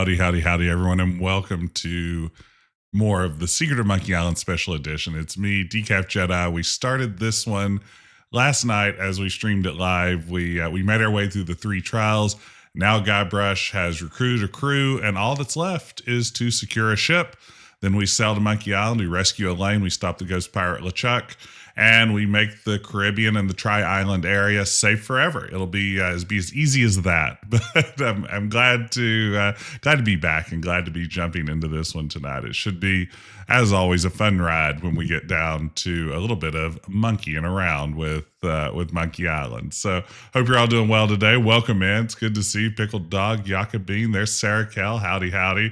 Howdy, howdy, howdy, everyone, and welcome to more of the Secret of Monkey Island Special Edition. It's me, Decaf Jedi. We started this one last night as we streamed it live. We made our way through the 3 trials. Now Guybrush has recruited a crew, and all that's left is to secure a ship. Then we sail to Monkey Island, we rescue Elaine, we stop the Ghost Pirate LeChuck, and we make the Caribbean and the Tri-Island area safe forever. It'll be as easy as that. But I'm glad to be back and glad to be jumping into this one tonight. It should be, as always, a fun ride when we get down to a little bit of monkeying around with Monkey Island. So hope you're all doing well today. Welcome in. It's good to see you. Pickled Dog, Yaka Bean. There's Sarah Kell. Howdy, howdy.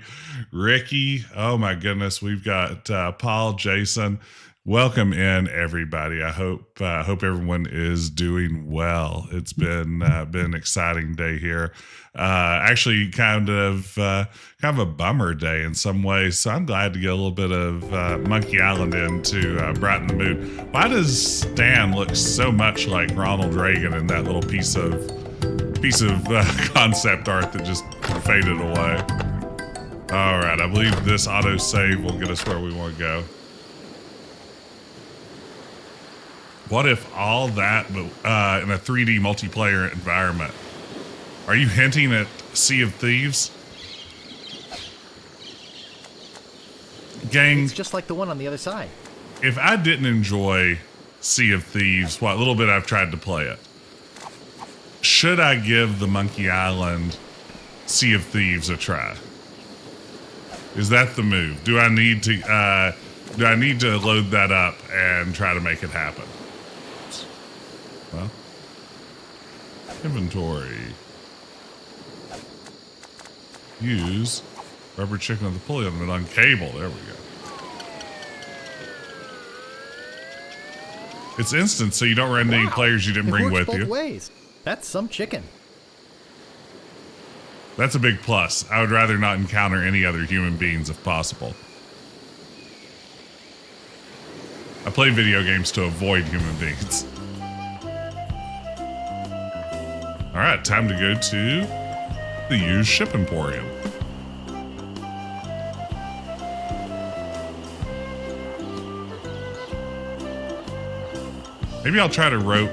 Ricky. Oh my goodness. We've got Paul, Jason. Welcome in, everybody. I hope everyone is doing well. It's been an exciting day here. Actually, kind of a bummer day in some ways. So I'm glad to get a little bit of Monkey Island in to brighten the mood. Why does Stan look so much like Ronald Reagan in that little piece of concept art that just faded away? All right, I believe this auto save will get us where we want to go. What if all that, but in a 3D multiplayer environment? Are you hinting at Sea of Thieves? Gang, it's just like the one on the other side. If I didn't enjoy Sea of Thieves, what little bit I've tried to play it, should I give the Monkey Island Sea of Thieves a try? Is that the move? Do I need to load that up and try to make it happen? Well, inventory. Use rubber chicken with the pulley element on cable. There we go. It's instant, so you don't run into any players you didn't bring with you. Ways. That's some chicken. That's a big plus. I would rather not encounter any other human beings if possible. I play video games to avoid human beings. All right, time to go to the used ship Emporium. Maybe I'll try to rope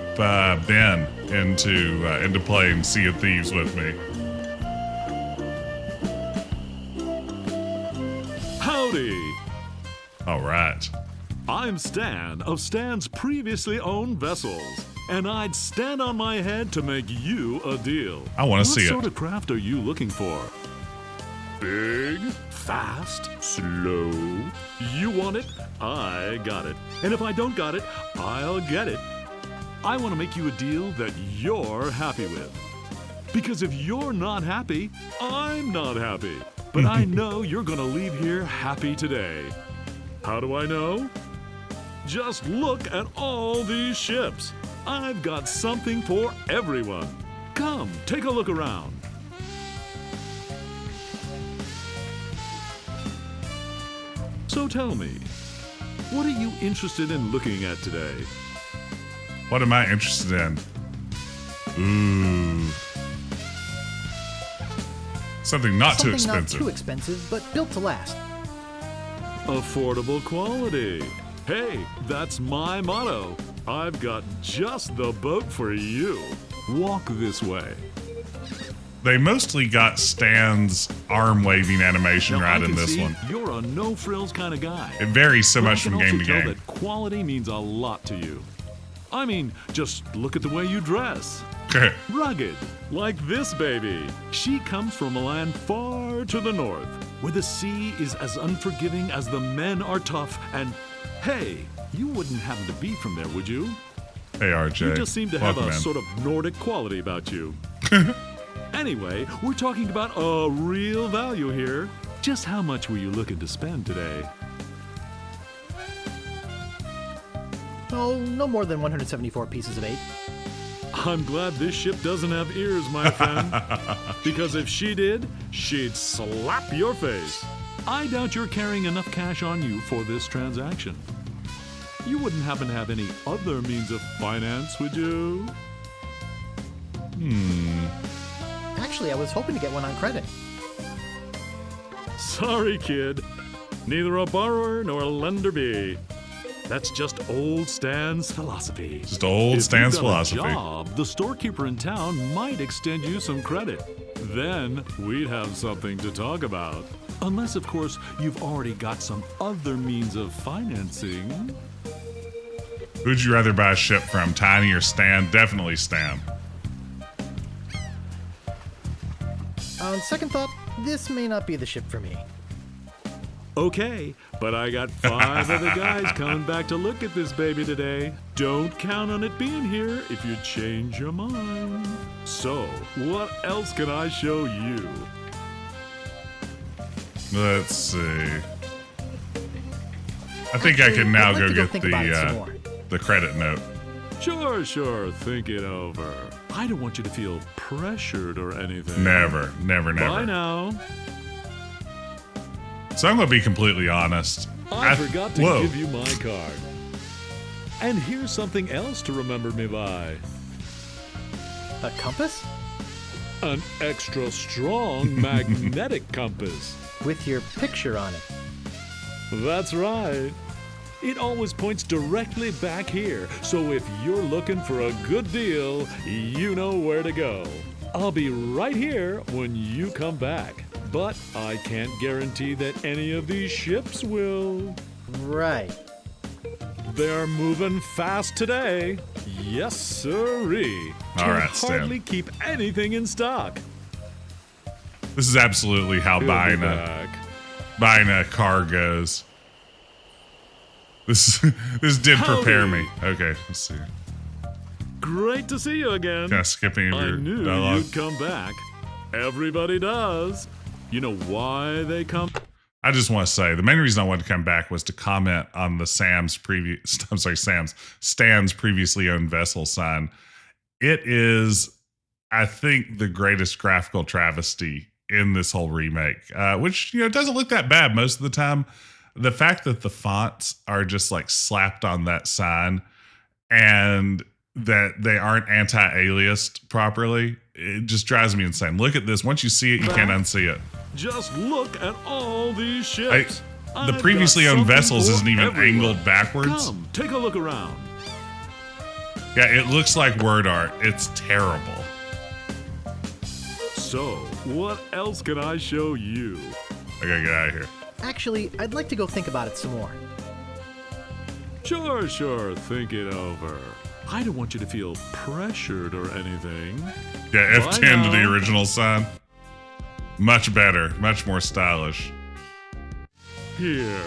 Ben into playing Sea of Thieves with me. Howdy! All right. I'm Stan of Stan's previously owned vessels, and I'd stand on my head to make you a deal. I want to see it. What sort of craft are you looking for? Big, fast, slow. You want it? I got it. And if I don't got it, I'll get it. I want to make you a deal that you're happy with. Because if you're not happy, I'm not happy. But I know you're going to leave here happy today. How do I know? Just look at all these ships. I've got something for everyone. Come, take a look around. So tell me, what are you interested in looking at today? What am I interested in? Ooh. Something not too expensive. Not too expensive, but built to last. Affordable quality. Hey, that's my motto. I've got just the boat for you. Walk this way. They mostly got Stan's arm-waving animation right in this one. You're a no-frills kind of guy. It varies so much from game to game. That quality means a lot to you. I mean, just look at the way you dress. Rugged, like this baby. She comes from a land far to the north, where the sea is as unforgiving as the men are tough, and hey, you wouldn't happen to be from there, would you? Hey, RJ. You just seem to have a sort of Nordic quality about you. Anyway, we're talking about a real value here. Just how much were you looking to spend today? Oh, no more than 174 pieces of 8. I'm glad this ship doesn't have ears, my friend. Because if she did, she'd slap your face. I doubt you're carrying enough cash on you for this transaction. You wouldn't happen to have any other means of finance, would you? Actually, I was hoping to get one on credit. Sorry, kid. Neither a borrower nor a lender be. That's just old Stan's philosophy. Just old Stan's philosophy. If you got a job, the storekeeper in town might extend you some credit. Then we'd have something to talk about. Unless, of course, you've already got some other means of financing. Who'd you rather buy a ship from, Tiny or Stan? Definitely Stan. On second thought, this may not be the ship for me. Okay, but I got 5 other guys coming back to look at this baby today. Don't count on it being here if you change your mind. So, what else can I show you? Let's see. I think I can now go get the credit note. Sure, think it over. I don't want you to feel pressured or anything. Never. Bye now. So I'm going to be completely honest. I forgot to give you my card. And here's something else to remember me by. A compass? An extra strong magnetic compass. With your picture on it. That's right. It always points directly back here, so if you're looking for a good deal, you know where to go. I'll be right here when you come back, but I can't guarantee that any of these ships will. Right. They're moving fast today. Yes, sirree. All right, Can hardly keep anything in stock. This is absolutely how buying a car goes. This did prepare me. Okay, let's see. Great to see you again. Kind of skipping your I knew dialogue. you'd come back. Everybody does. You know why they come? I just want to say the main reason I wanted to come back was to comment on the Stan's previously owned vessel sign. It is, I think, the greatest graphical travesty in this whole remake, which doesn't look that bad most of the time. The fact that the fonts are just like slapped on that sign and that they aren't anti-aliased properly, it just drives me insane. Look at this. Once you see it, you can't unsee it. Just look at all these ships. The previously owned vessels isn't even angled backwards. Come, take a look around. Yeah, it looks like word art. It's terrible. So, what else can I show you? I gotta get out of here. Actually, I'd like to go think about it some more. Sure, think it over. I don't want you to feel pressured or anything. Yeah, Bye F10 to the now. original sign. Much better, much more stylish. Here,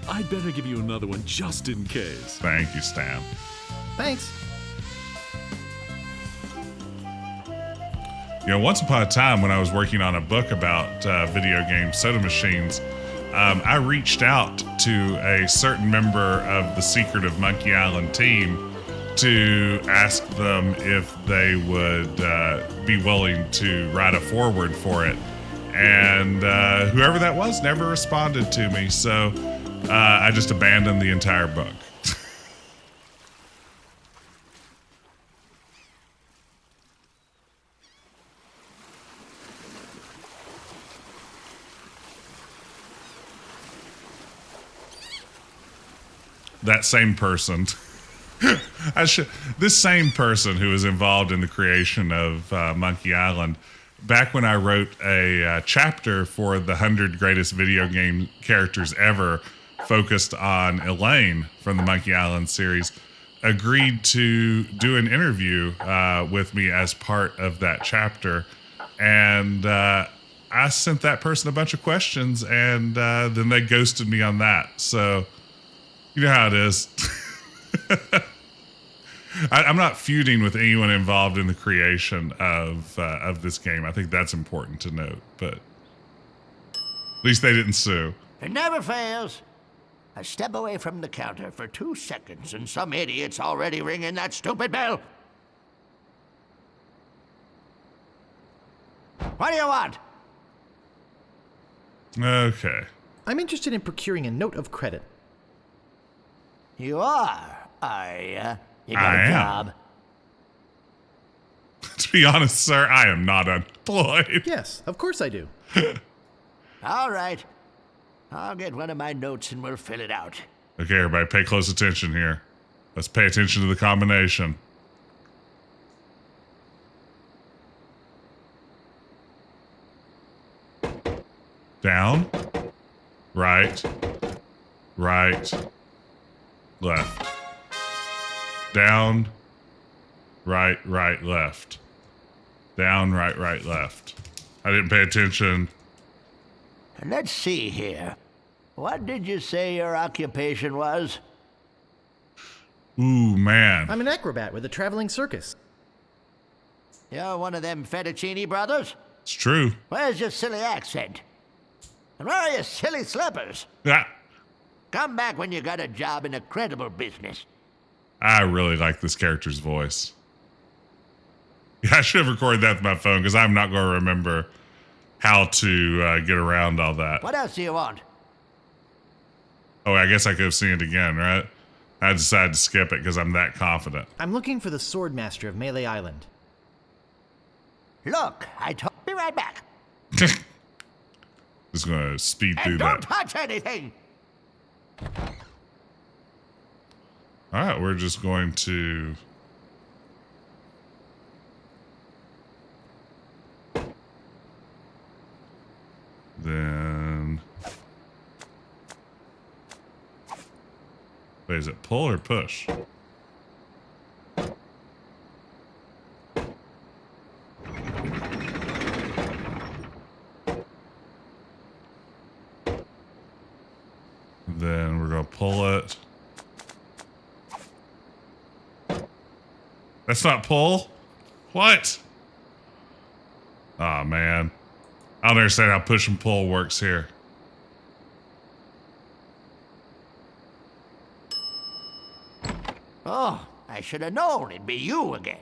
I'd better give you another one just in case. Thank you, Stan. Thanks. Once upon a time when I was working on a book about video game soda machines, I reached out to a certain member of the Secret of Monkey Island team to ask them if they would be willing to write a foreword for it. And whoever that was never responded to me, so I just abandoned the entire book. That same person, this same person who was involved in the creation of Monkey Island, back when I wrote a chapter for the 100 greatest video game characters ever, focused on Elaine from the Monkey Island series, agreed to do an interview with me as part of that chapter. And I sent that person a bunch of questions, and then they ghosted me on that. So, you know how it is. I'm not feuding with anyone involved in the creation of this game. I think that's important to note, but at least they didn't sue. It never fails. I step away from the counter for 2 seconds and some idiot's already ringing that stupid bell. What do you want? Okay. I'm interested in procuring a note of credit. You are, are ya? You got I a am. job? To be honest, sir, I am not employed. Yes, of course I do. All right. I'll get one of my notes and we'll fill it out. Okay, everybody, pay close attention here. Let's pay attention to the combination. Down, right, right, left. Down, right, right, left. Down, right, right, left. I didn't pay attention. Let's see here. What did you say your occupation was? Ooh, man. I'm an acrobat with a traveling circus. You're one of them fettuccine brothers? It's true. Where's your silly accent? And where are your silly slippers? Yeah. Come back when you got a job in a credible business. I really like this character's voice. Yeah, I should have recorded that with my phone because I'm not going to remember how to get around all that. What else do you want? Oh, I guess I could have seen it again, right? I decided to skip it because I'm that confident. I'm looking for the sword master of Melee Island. Look, be right back. Just going to speed through And don't that. touch anything. All right, we're just going to... Then... Wait, is it pull or push? Then we're going to pull it. That's not pull? What? Aw, man. I don't understand how push and pull works here. Oh, I should have known it'd be you again.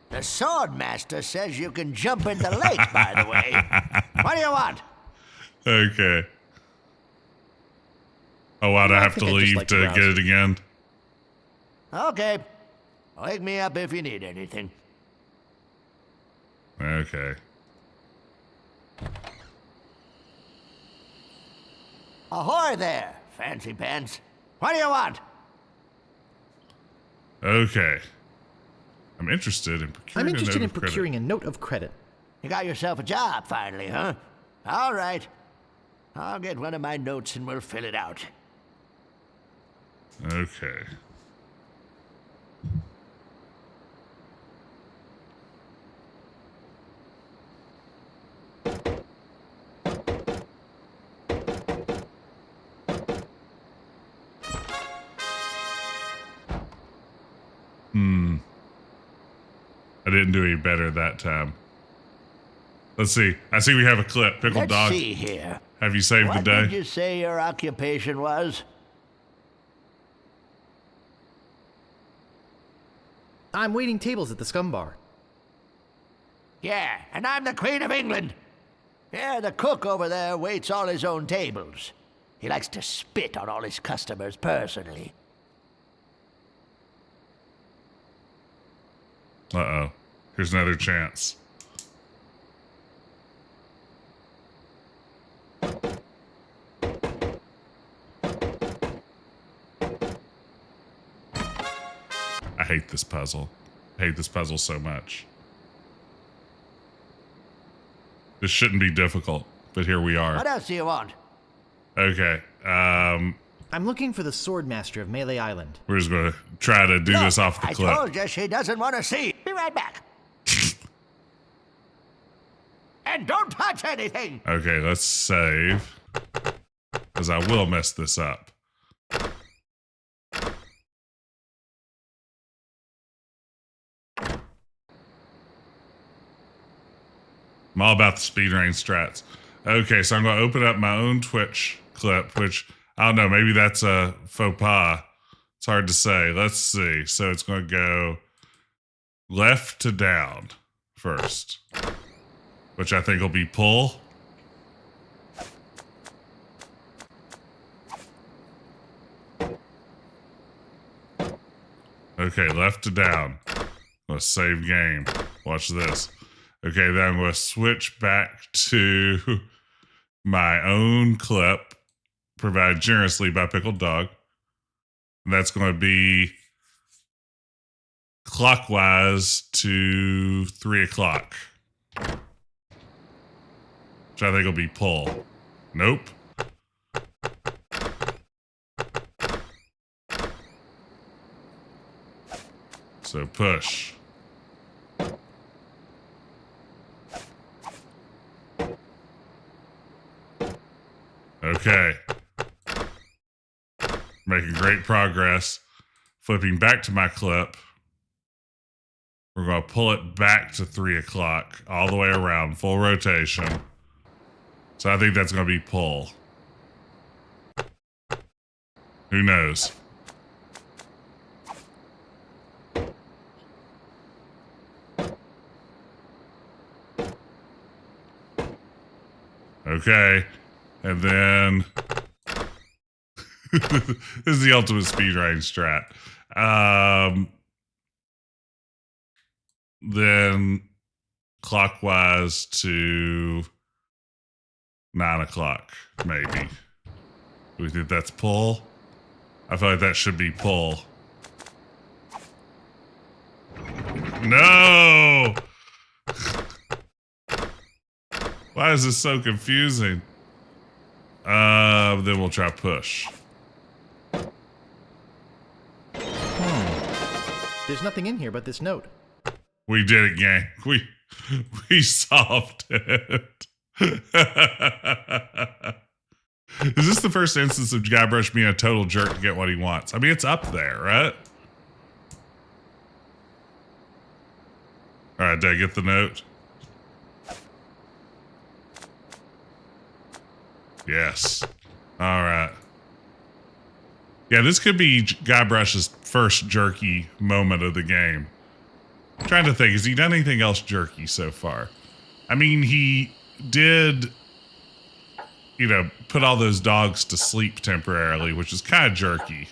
The sword master says you can jump in the lake, by the way. What do you want? Okay. Oh, wow, do I have to think I'd just leave like to to browse. get it again? Okay. Wake me up if you need anything. Okay. Ahoy there, fancy pants. What do you want? Okay. I'm interested in procuring I'm interested a note in of credit. procuring a note of credit. You got yourself a job finally, huh? All right. I'll get one of my notes and we'll fill it out. Okay. I didn't do any better that time. Let's see. I see we have a clip. Pickled Let's dog. see here. Have you saved What the day? did you say your occupation was? I'm waiting tables at the Scum Bar. Yeah, and I'm the Queen of England. Yeah, the cook over there waits all his own tables. He likes to spit on all his customers personally. Uh-oh. Here's another chance. I hate this puzzle. I hate this puzzle so much. This shouldn't be difficult, but here we What are. else do you want? Okay. I'm looking for the sword master of Melee Island. We're just going to try to do this off the I clip. told you she doesn't want to see. Be right back. And don't touch anything. Okay, let's save. Because I will mess this up. I'm all about the speedrun strats. Okay, so I'm going to open up my own Twitch clip, which, I don't know, maybe that's a faux pas. It's hard to say. Let's see. So it's going to go left to down first, which I think will be pull. Okay, left to down. Let's save game. Watch this. Okay, then I'm going to switch back to my own clip provided generously by Pickled Dog. And that's going to be clockwise to 3 o'clock. Which I think will be pull. Nope. So push. Okay. Making great progress. Flipping back to my clip. We're going to pull it back to 3 o'clock, all the way around, full rotation. So I think that's going to be pull. Who knows? Okay. And then this is the ultimate speedrunning strat. Then clockwise to 9 o'clock, maybe. Do we think that's pull? I feel like that should be pull. No! Why is this so confusing? Then we'll try push. There's nothing in here but this note. We did it, gang. We solved it. Is this the first instance of Guybrush being a total jerk to get what he wants? I mean, it's up there, right? All right, did I get the note? Yes. All right. Yeah, this could be Guybrush's first jerky moment of the game. I'm trying to think, has he done anything else jerky so far? I mean, he did, you know, put all those dogs to sleep temporarily, which is kind of jerky.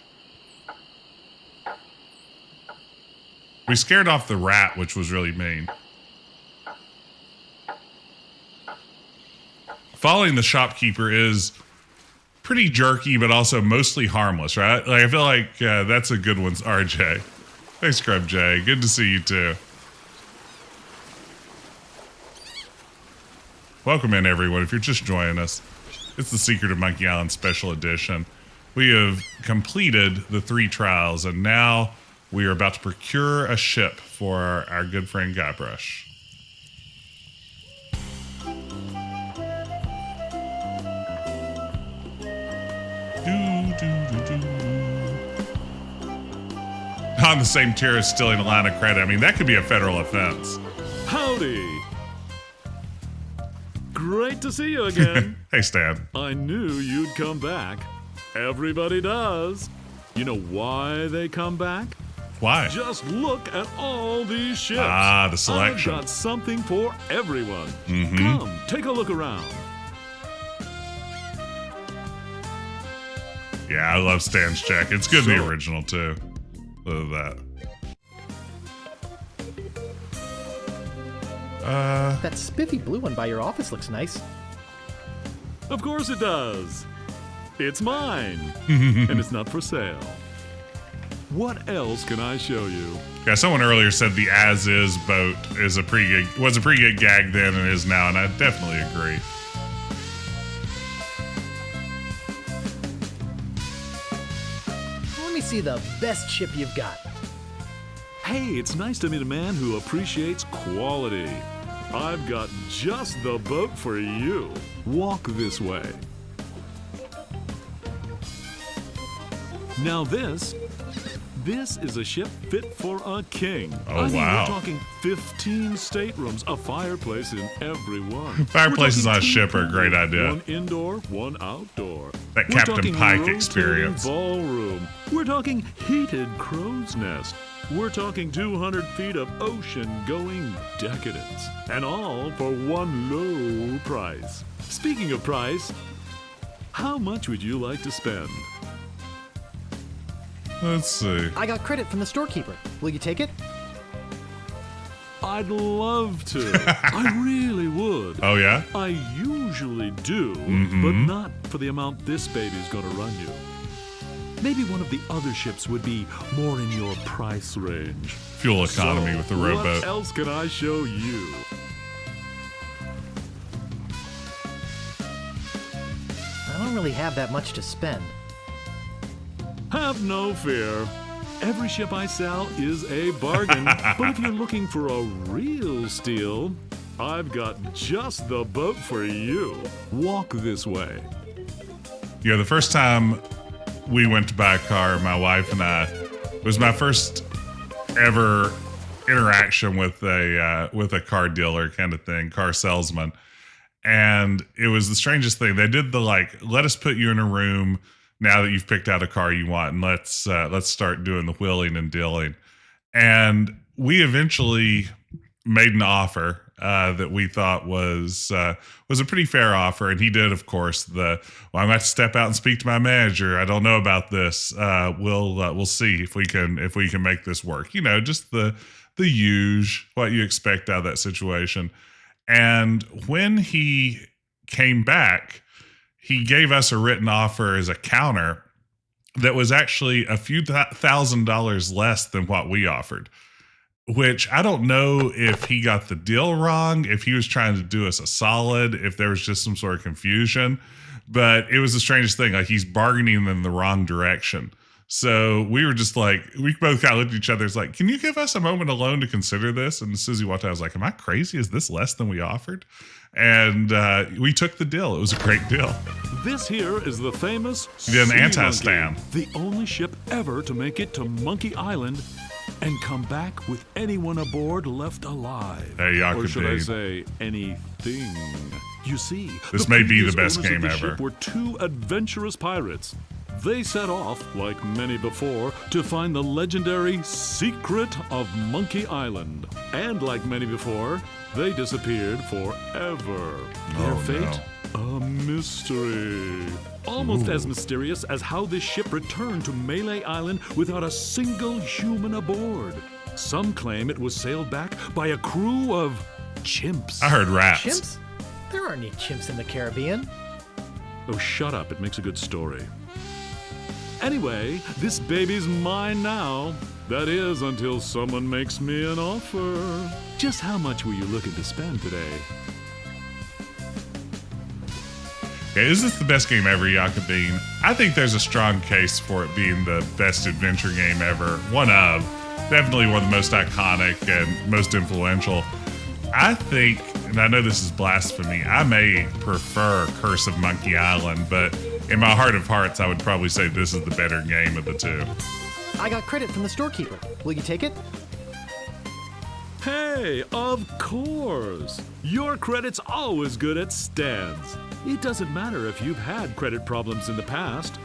We scared off the rat, which was really mean. Following the shopkeeper is pretty jerky, but also mostly harmless, right? Like, I feel like that's a good one, RJ. Thanks, Scrub J. Good to see you too. Welcome in, everyone. If you're just joining us, it's the Secret of Monkey Island Special Edition. We have completed the 3 trials, and now we are about to procure a ship for our good friend Guybrush. On the same tier as stealing a line of credit. I mean, that could be a federal offense. Howdy. Great to see you again. Hey, Stan. I knew you'd come back. Everybody does. You know why they come back? Why? Just look at all these ships. Ah, the selection. I've got something for everyone. Mm-hmm. Come, take a look around. Yeah, I love Stan's check. It's good, the original, too. Love that. That spiffy blue one by your office looks nice. Of course it does. It's mine. And it's not for sale. What else can I show you? Yeah, someone earlier said the as-is boat is was a pretty good gag then and is now, and I definitely agree. Let me see the best ship you've got. Hey, it's nice to meet a man who appreciates quality. I've got just the boat for you. Walk this way. Now this is a ship fit for a king. Oh, I mean, wow. We're talking 15 staterooms, a fireplace in every one. Fireplaces We're on a talking ship are a great idea. One indoor, one outdoor. That We're Captain talking Pike rotating experience. Ballroom. We're talking heated crow's nest. We're talking 200 feet of ocean-going decadence. And all for one low price. Speaking of price, how much would you like to spend? Let's see. I got credit from the storekeeper. Will you take it? I'd love to. I really would. Oh, yeah? I usually do, but not for the amount this baby's gonna run you. Maybe one of the other ships would be more in your price range. Fuel economy with the rowboat. What else can I show you? I don't really have that much to spend. Have no fear. Every ship I sell is a bargain. But if you're looking for a real steal, I've got just the boat for you. Walk this way. Yeah, the first time we went to buy a car, my wife and I, it was my first ever interaction with a car dealer kind of thing, car salesman. And it was the strangest thing. They did the let us put you in a room now that you've picked out a car you want, and let's start doing the wheeling and dealing. And we eventually made an offer that we thought was a pretty fair offer, and he did, of course. I'm going to have to step out and speak to my manager. I don't know about this. We'll see if we can make this work. You know, just the usual, what you expect out of that situation. And when he came back, he gave us a written offer as a counter that was actually a few $1,000s less than what we offered. Which I don't know if he got the deal wrong, if he was trying to do us a solid, if there was just some sort of confusion. But it was the strangest thing. Like, he's bargaining in the wrong direction. So we were just like, we both kind of looked at each other. It's like, can you give us a moment alone to consider this? And as soon as he walked out, I was like, am I crazy? Is this less than we offered? And we took the deal. It was a great deal. This here is the famous He did an Sea anti-stam. Monkey, the only ship ever to make it to Monkey Island and come back with anyone aboard left alive. Hey, or should I Yakubine. say anything? You see, This may be the previous best owners of game the ever. ship were two adventurous pirates. They set off, like many before, to find the legendary secret of Monkey Island. And like many before, they disappeared forever. Their Oh, fate? A mystery. Almost as mysterious as how this ship returned to Melee Island without a single human aboard. Some claim it was sailed back by a crew of chimps. I heard rats. Chimps? There aren't any chimps in the Caribbean. Oh, shut up. It makes a good story. Anyway, this baby's mine now. That is, until someone makes me an offer. Just how much were you looking to spend today? Okay, is this the best game ever, Yakubine? I think there's a strong case for it being the best adventure game ever. One of. Definitely one of the most iconic and most influential. I think, and I know this is blasphemy, I may prefer Curse of Monkey Island, but in my heart of hearts, I would probably say this is the better game of the two. I got credit from the storekeeper. Will you take it? Hey, of course. Your credit's always good at stands. It doesn't matter if you've had credit problems in the past.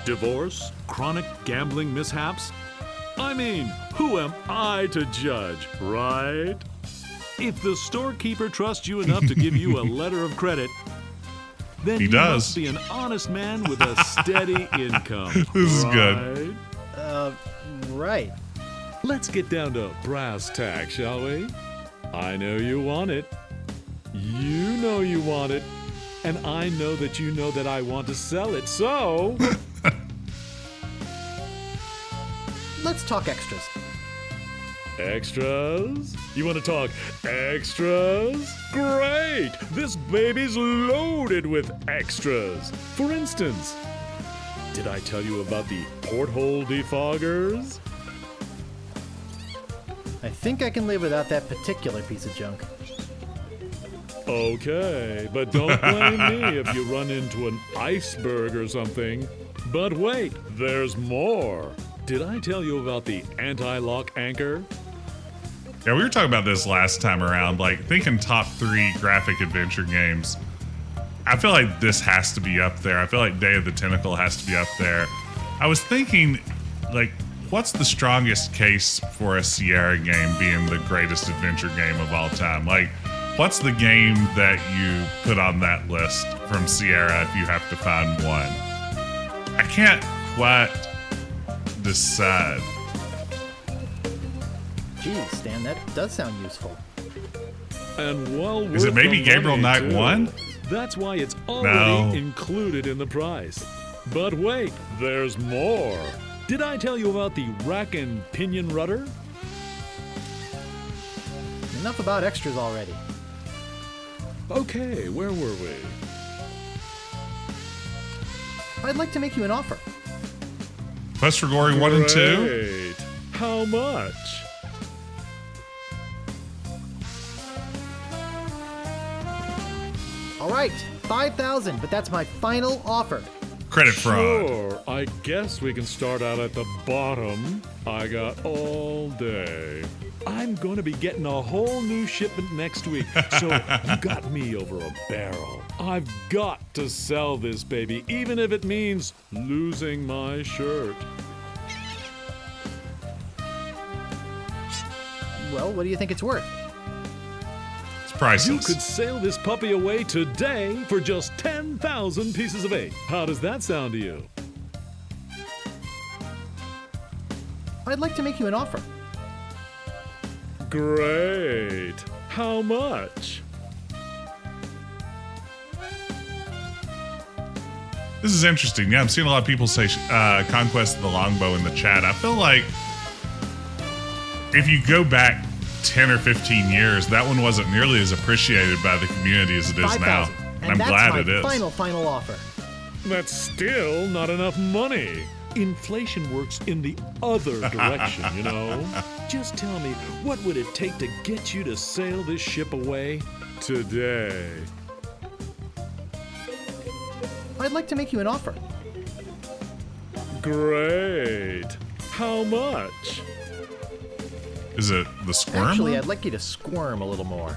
Divorce, chronic gambling mishaps. I mean, who am I to judge, right? If the storekeeper trusts you enough to give you a letter of credit, then He you does. must be an honest man with a steady income. This is good. right? Right. Let's get down to brass tacks, shall we? I know you want it. You know you want it. And I know that you know that I want to sell it, so... Let's talk extras. Extras? You want to talk extras? Great! This baby's loaded with extras. For instance, did I tell you about the porthole defoggers? I think I can live without that particular piece of junk. Okay, but don't blame me if you run into an iceberg or something. But wait, there's more. Did I tell you about the anti-lock anchor? Yeah, we were talking about this last time around, like thinking top 3 graphic adventure games. I feel like this has to be up there. I feel like Day of the Tentacle has to be up there. I was thinking, like, what's the strongest case for a Sierra game being the greatest adventure game of all time? Like, what's the game that you put on that list from Sierra if you have to find one? I can't quite decide. Geez, Stan, that does sound useful. And well Is it worth maybe the Gabriel money, Knight too. 1? That's why it's already No. included in the price. But wait, there's more. Did I tell you about the rack and pinion rudder? Enough about extras already. Okay, where were we? I'd like to make you an offer. Quest for Glory 1 and 2? Great. How much? All right, 5,000, but that's my final offer. Credit fraud. Sure, I guess we can start out at the bottom. I got all day. I'm going to be getting a whole new shipment next week, so you got me over a barrel. I've got to sell this baby, even if it means losing my shirt. Well, what do you think it's worth? It's You priceless. could sail this puppy away today for just 10,000 pieces of eight. How does that sound to you? I'd like to make you an offer. Great. How much? This is interesting. Yeah, I'm seeing a lot of people say Conquest of the Longbow in the chat. I feel like if you go back 10 or 15 years, that one wasn't nearly as appreciated by the community as it is now. 5,000. And I'm that's glad my it is. final offer. That's still not enough money. Inflation works in the other direction, you know? Just tell me, what would it take to get you to sail this ship away today? I'd like to make you an offer. Great. How much? Is it the squirm? Actually, one? I'd like you to squirm a little more.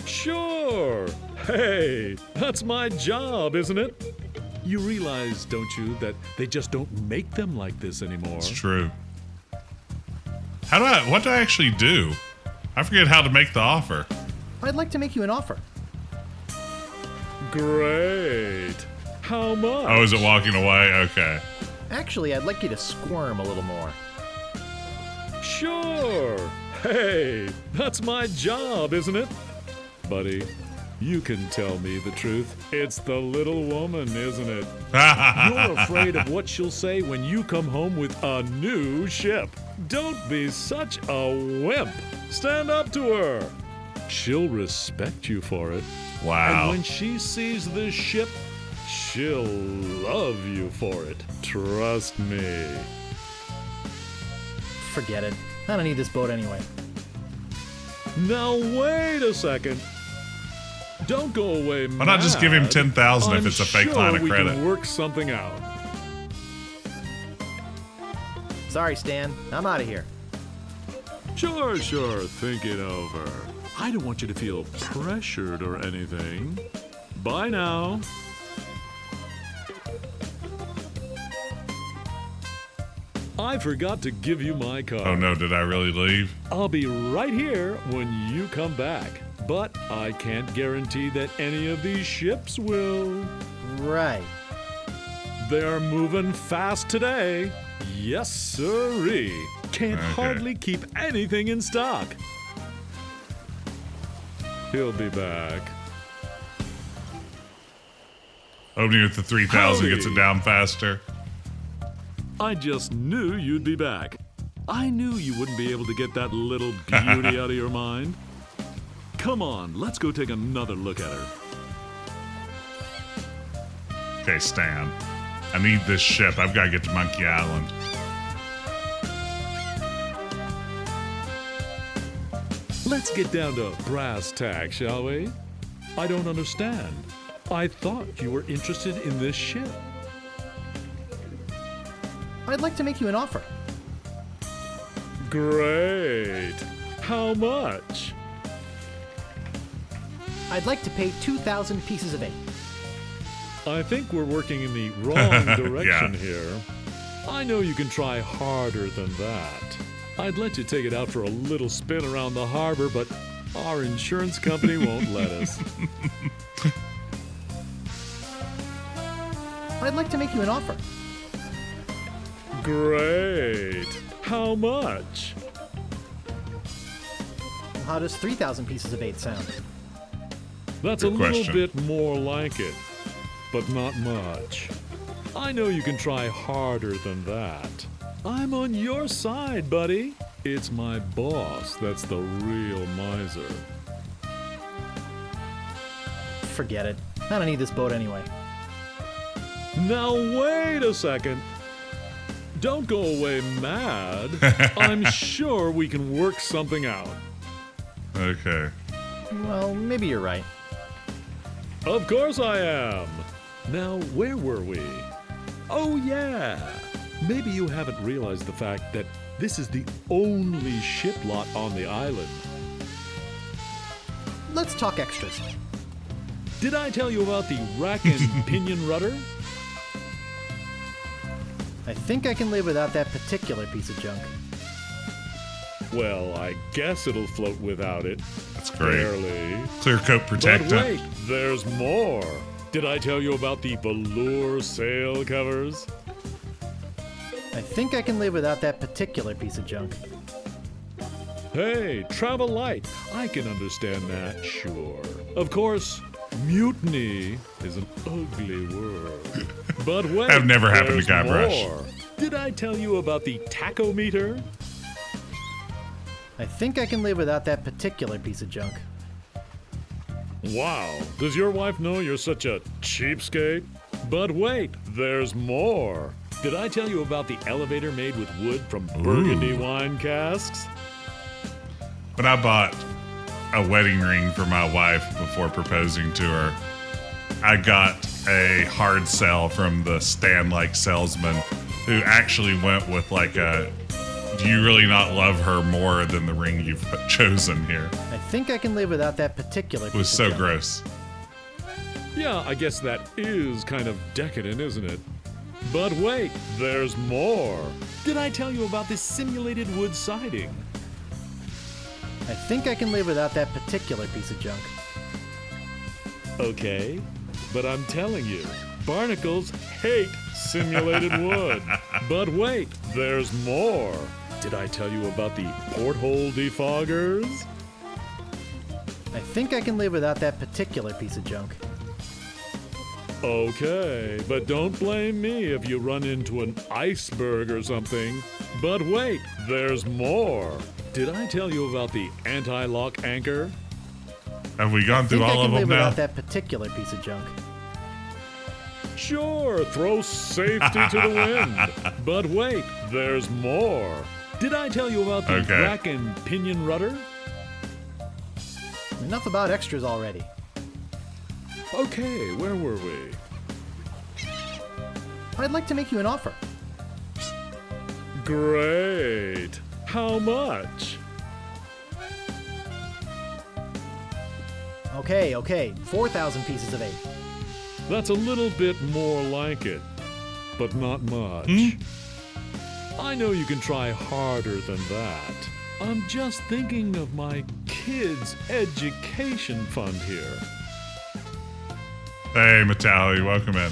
Sure. Hey, that's my job, isn't it? You realize, don't you, that they just don't make them like this anymore? It's true. What do I actually do? I forget how to make the offer. I'd like to make you an offer. Great. How much? Oh, is it walking away? Okay. Actually, I'd like you to squirm a little more. Sure. Hey, that's my job, isn't it? Buddy, you can tell me the truth. It's the little woman, isn't it? You're afraid of what she'll say when you come home with a new ship. Don't be such a wimp. Stand up to her. She'll respect you for it. And Wow. when she sees this ship, she'll love you for it. Trust me. Forget it. I don't need this boat anyway. Now wait a second. Don't go away. Why not just give him 10,000 if I'm it's a fake sure line of we credit? can work something out. Sorry, Stan. I'm out of here. Sure. Think it over. I don't want you to feel pressured or anything. Bye now. I forgot to give you my card. Oh no, did I really leave? I'll be right here when you come back. But I can't guarantee that any of these ships will. Right. They're moving fast today. Yes, sirree. Can't Okay. hardly keep anything in stock. He'll be back. Opening with the 3,000 gets it Howdy. down faster. I just knew you'd be back. I knew you wouldn't be able to get that little beauty out of your mind. Come on, let's go take another look at her. Okay, Stan. I need this ship. I've got to get to Monkey Island. Let's get down to brass tacks, shall we? I don't understand. I thought you were interested in this ship. I'd like to make you an offer. Great. How much? I'd like to pay 2,000 pieces of 8. I think we're working in the wrong direction Yeah. here. I know you can try harder than that. I'd let you take it out for a little spin around the harbor, but our insurance company won't let us. I'd like to make you an offer. Great. How much? how does 3,000 pieces of 8 sound? That's Good a question. little bit more like it, but not much. I know you can try harder than that. I'm on your side, buddy. It's my boss that's the real miser. Forget it. I don't need this boat anyway. Now wait a second. Don't go away mad. I'm sure we can work something out. Okay. Well, maybe you're right. Of course I am. Now, where were we? Oh, yeah. Maybe you haven't realized the fact that this is the only ship lot on the island. Let's talk extras. Did I tell you about the rack and pinion rudder? I think I can live without that particular piece of junk. Well, I guess it'll float without it. That's great. Barely. Clear coat protectant. But wait, there's more. Did I tell you about the velour sail covers? I think I can live without that particular piece of junk. Hey, travel light. I can understand that, sure. Of course, mutiny is an ugly word. But wait, I've never happened to there's Guybrush. more. Did I tell you about the tachometer? I think I can live without that particular piece of junk. Wow, does your wife know you're such a cheapskate? But wait, there's more. Did I tell you about the elevator made with wood from Burgundy wine casks? When I bought a wedding ring for my wife before proposing to her, I got a hard sell from the stand-like salesman who actually went with like a, do you really not love her more than the ring you've chosen here? I think I can live without that particular piece It was of so junk. gross. Yeah, I guess that is kind of decadent, isn't it? But wait, there's more. Did I tell you about this simulated wood siding? I think I can live without that particular piece of junk. Okay, but I'm telling you, barnacles hate simulated wood. But wait, there's more. Did I tell you about the porthole defoggers? I think I can live without that particular piece of junk. Okay, but don't blame me if you run into an iceberg or something. But wait, there's more. Did I tell you about the anti-lock anchor? Have we gone I through think I all can of live them now? without that particular piece of junk. Sure, throw safety to the wind. But wait, there's more. Did I tell you about the Okay. rack and pinion rudder? Enough about extras already. Okay, where were we? I'd like to make you an offer. Great. How much? Okay, 4,000 pieces of 8. That's a little bit more like it, but not much. I know you can try harder than that. I'm just thinking of my kids' education fund here. Hey, Matali, welcome in.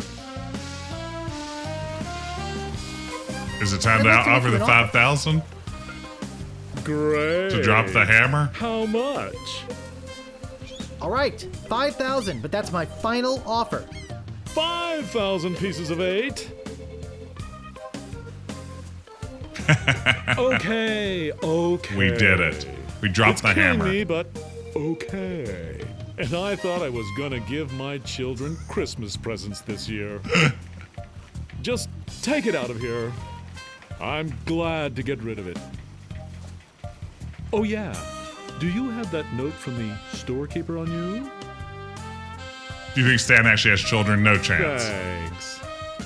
Is it time I'd to like to make offer you the an offer. 5,000 Great. to drop the hammer? How much? All right, 5,000, but that's my final offer. 5,000 pieces of 8. Okay. We did it. We dropped It's the killing hammer. me, but okay. And I thought I was gonna give my children Christmas presents this year. Just take it out of here. I'm glad to get rid of it. Oh yeah, do you have that note from the storekeeper on you? Do you think Stan actually has children? No chance. Thanks.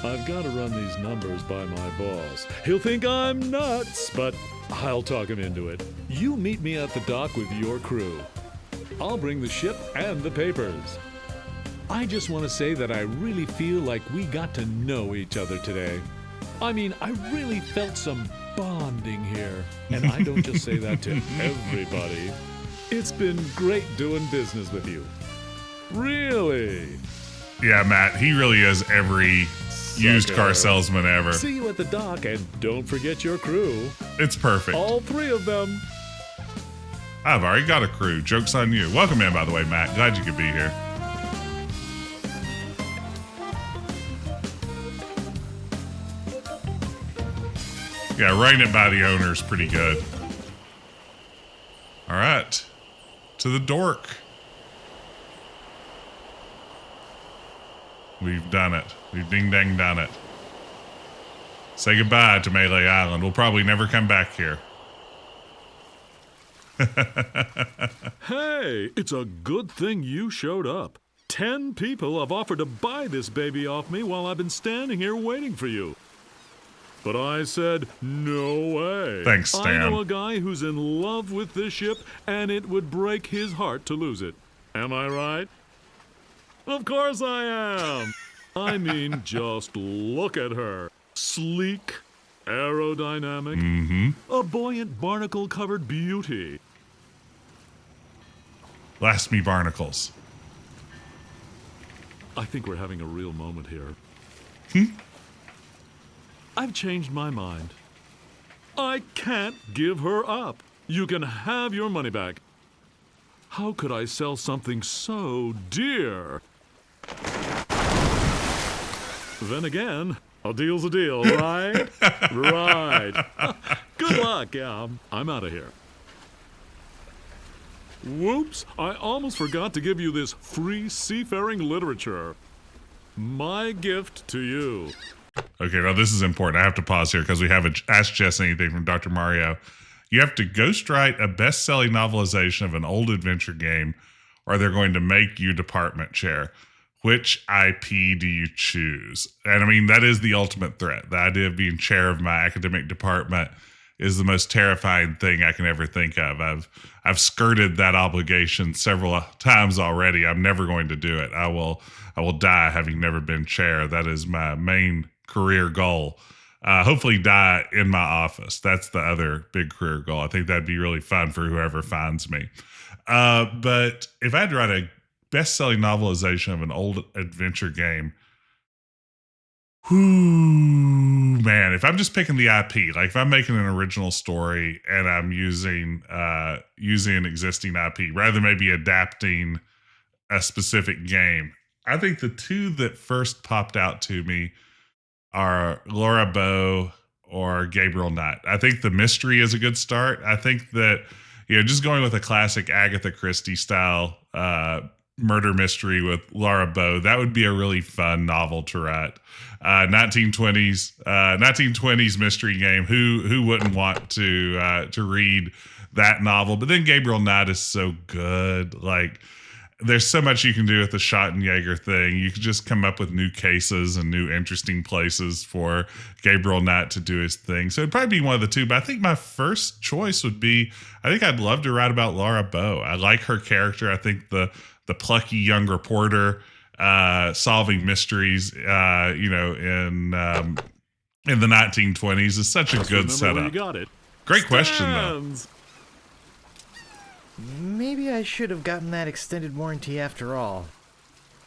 I've got to run these numbers by my boss. He'll think I'm nuts, but I'll talk him into it. You meet me at the dock with your crew. I'll bring the ship and the papers. I just want to say that I really feel like we got to know each other today. I mean, I really felt some bonding here. And I don't just say that to everybody. It's been great doing business with you. Really. Yeah, Matt, he really is every used car Sucker. salesman ever. See you at the dock, and don't forget your crew. It's perfect. All 3 of them. I've already got a crew. Joke's on you. Welcome in, by the way, Matt. Glad you could be here. Yeah, writing it by the owner is pretty good. All right. To the dork. We've done it. We've ding-dang done it. Say goodbye to Melee Island. We'll probably never come back here. Hey, it's a good thing you showed up. 10 people have offered to buy this baby off me while I've been standing here waiting for you. But I said, no way. Thanks, Stan. I know a guy who's in love with this ship, and it would break his heart to lose it. Am I right? Of course I am. I mean, just look at her. Sleek, aerodynamic, a buoyant barnacle-covered beauty. Blast me barnacles. I think we're having a real moment here. I've changed my mind. I can't give her up. You can have your money back. How could I sell something so dear? Then again, a deal's a deal, right? Right. Good luck, yeah. I'm out of here. Whoops, I almost forgot to give you this free seafaring literature. My gift to you. Okay, now this is important. I have to pause here because we haven't asked Jess anything from Dr. Mario. You have to ghostwrite a best-selling novelization of an old adventure game, or they're going to make you department chair. Which IP do you choose? And I mean, that is the ultimate threat. The idea of being chair of my academic department is the most terrifying thing I can ever think of. I've skirted that obligation several times already. I'm never going to do it. I will die having never been chair. That is my main career goal. Hopefully die in my office. That's the other big career goal. I think that'd be really fun for whoever finds me. But if I had to write a best-selling novelization of an old adventure game, man, if I'm just picking the IP, like if I'm making an original story and I'm using an existing IP rather than maybe adapting a specific game, I think the two that first popped out to me are Laura Bow or Gabriel Knight. I think the mystery is a good start. I think that, just going with a classic Agatha Christie style murder mystery with Laura Bow, that would be a really fun novel to write. 1920s mystery game. Who wouldn't want to read that novel? But then Gabriel Knight is so good. Like, there's so much you can do with the Schottenjäger thing. You could just come up with new cases and new interesting places for Gabriel Knight to do his thing. So it'd probably be one of the two. But I think my first choice would be, I think I'd love to write about Laura Bow. I like her character. I think the plucky young reporter solving mysteries, in the 1920s is such a good setup. You got it. Great question, though. Maybe I should have gotten that extended warranty after all.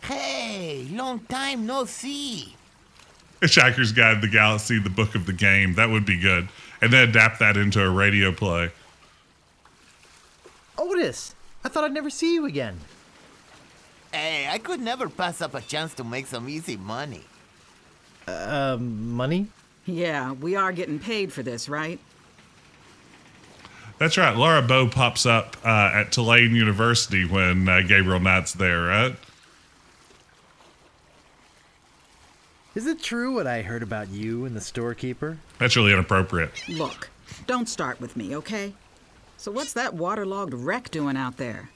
Hey, long time no see. Hitchhiker's Guide to the Galaxy, the book of the game. That would be good. And then adapt that into a radio play. Otis, I thought I'd never see you again. Hey, I could never pass up a chance to make some easy money. Money? Yeah, we are getting paid for this, right? That's right. Laura Bow pops up at Tulane University when Gabriel Knight's there, right? Is it true what I heard about you and the storekeeper? That's really inappropriate. Look, don't start with me, okay? So what's that waterlogged wreck doing out there?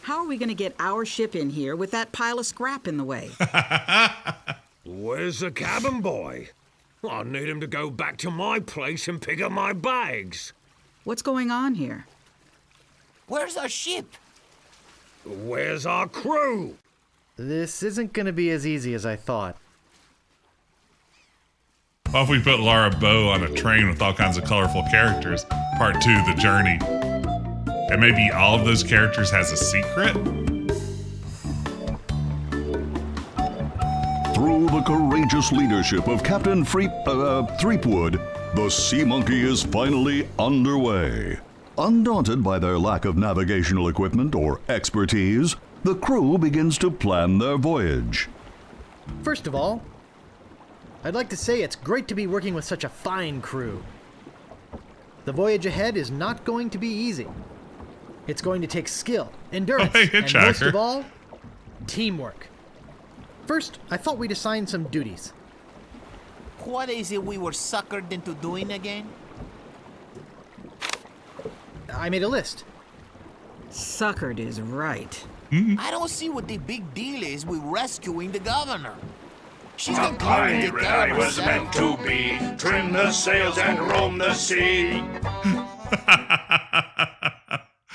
How are we going to get our ship in here with that pile of scrap in the way? Where's the cabin boy? I need him to go back to my place and pick up my bags. What's going on here? Where's our ship? Where's our crew? This isn't going to be as easy as I thought. Well, if we put Laura Bow on a train with all kinds of colorful characters, part 2, the journey, and maybe all of those characters has a secret? Through the courageous leadership of Captain Threepwood, the Sea Monkey is finally underway. Undaunted by their lack of navigational equipment or expertise, the crew begins to plan their voyage. First of all, I'd like to say it's great to be working with such a fine crew. The voyage ahead is not going to be easy. It's going to take skill, endurance, and most of all, teamwork. First, I thought we'd assign some duties. What is it we were suckered into doing again? I made a list. Suckered is right. I don't see what the big deal is with rescuing the governor. She's got clearly to take care of herself. To be, trim the sails and roam the sea.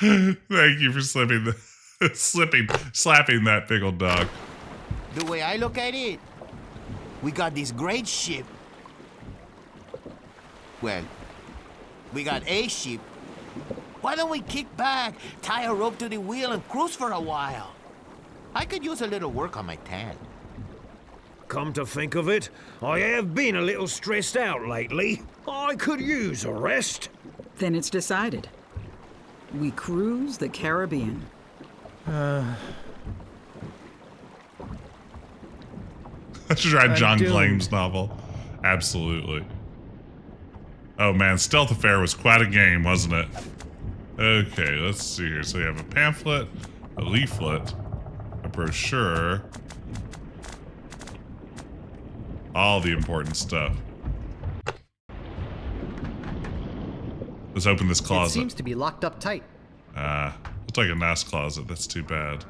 Thank you for slapping that big old dog. The way I look at it, we got this great ship. Well, we got a ship. Why don't we kick back, tie a rope to the wheel, and cruise for a while? I could use a little work on my tan. Come to think of it, I have been a little stressed out lately. I could use a rest. Then it's decided. We cruise the Caribbean. I should write John Claim's novel. Absolutely. Oh man, Stealth Affair was quite a game, wasn't it? Okay, let's see here. So you have a pamphlet, a leaflet, a brochure, all the important stuff. Let's open this closet. It seems to be locked up tight. Looks like a nice closet. That's too bad.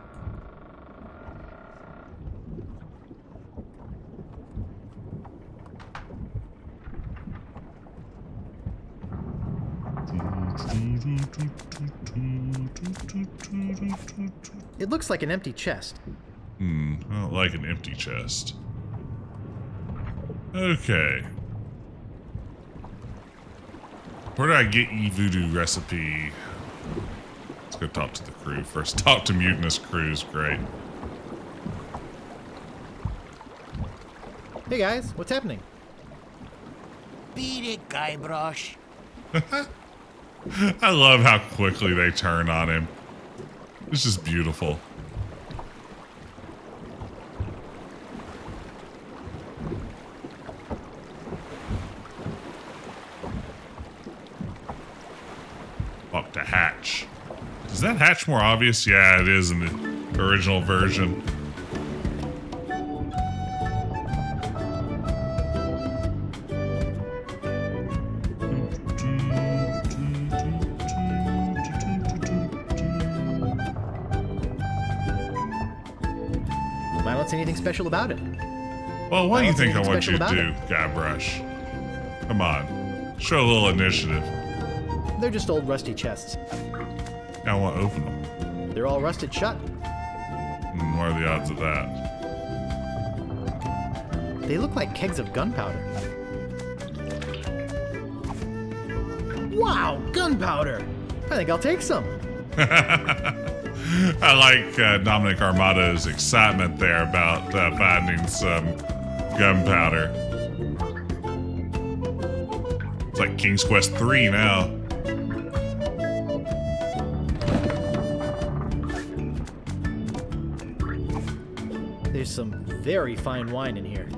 It looks like an empty chest. I don't like an empty chest. Okay. Where did I get voodoo recipe? Let's go talk to the crew first. Talk to mutinous crews. Great. Hey guys, what's happening? Beat it, Guybrush. I love how quickly they turn on him. It's just beautiful. Up to hatch. Is that hatch more obvious? Yeah, it is in the original version. I don't see anything special about it. Well, what do you think I want you to do, Guybrush? Come on. Show a little initiative. They're just old rusty chests. I want to open them. They're all rusted shut. What are the odds of that? They look like kegs of gunpowder. Wow, gunpowder! I think I'll take some. I like Dominic Armato's excitement there about finding some gunpowder. It's like King's Quest 3 now. There's some very fine wine in here.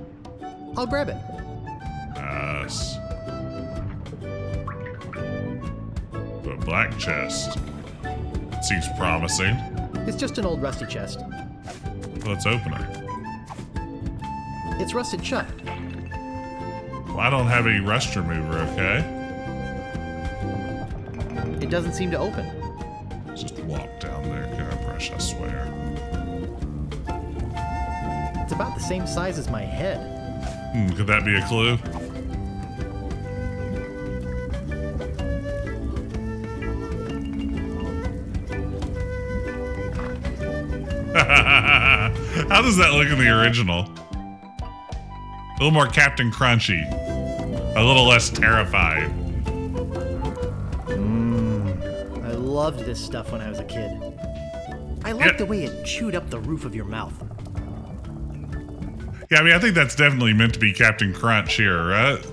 I'll grab it. Nice. A black chest. Seems promising. It's just an old rusty chest. Let's open it. It's rusted shut. Well, I don't have any rust remover, okay? It doesn't seem to open. Just walk down there, Guybrush, I swear. It's about the same size as my head. Could that be a clue? How does that look in the original? A little more Captain Crunchy. A little less terrified. I loved this stuff when I was a kid. I liked the way it chewed up the roof of your mouth. Yeah, I mean, I think that's definitely meant to be Captain Crunch here, right?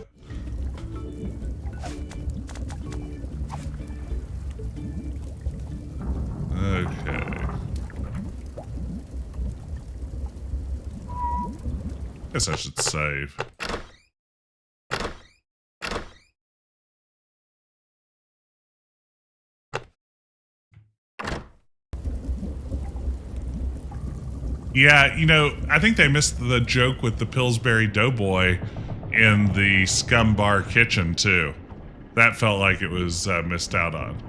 Guess I should save. Yeah, you know, I think they missed the joke with the Pillsbury Doughboy in the Scum Bar kitchen, too. That felt like it was missed out on.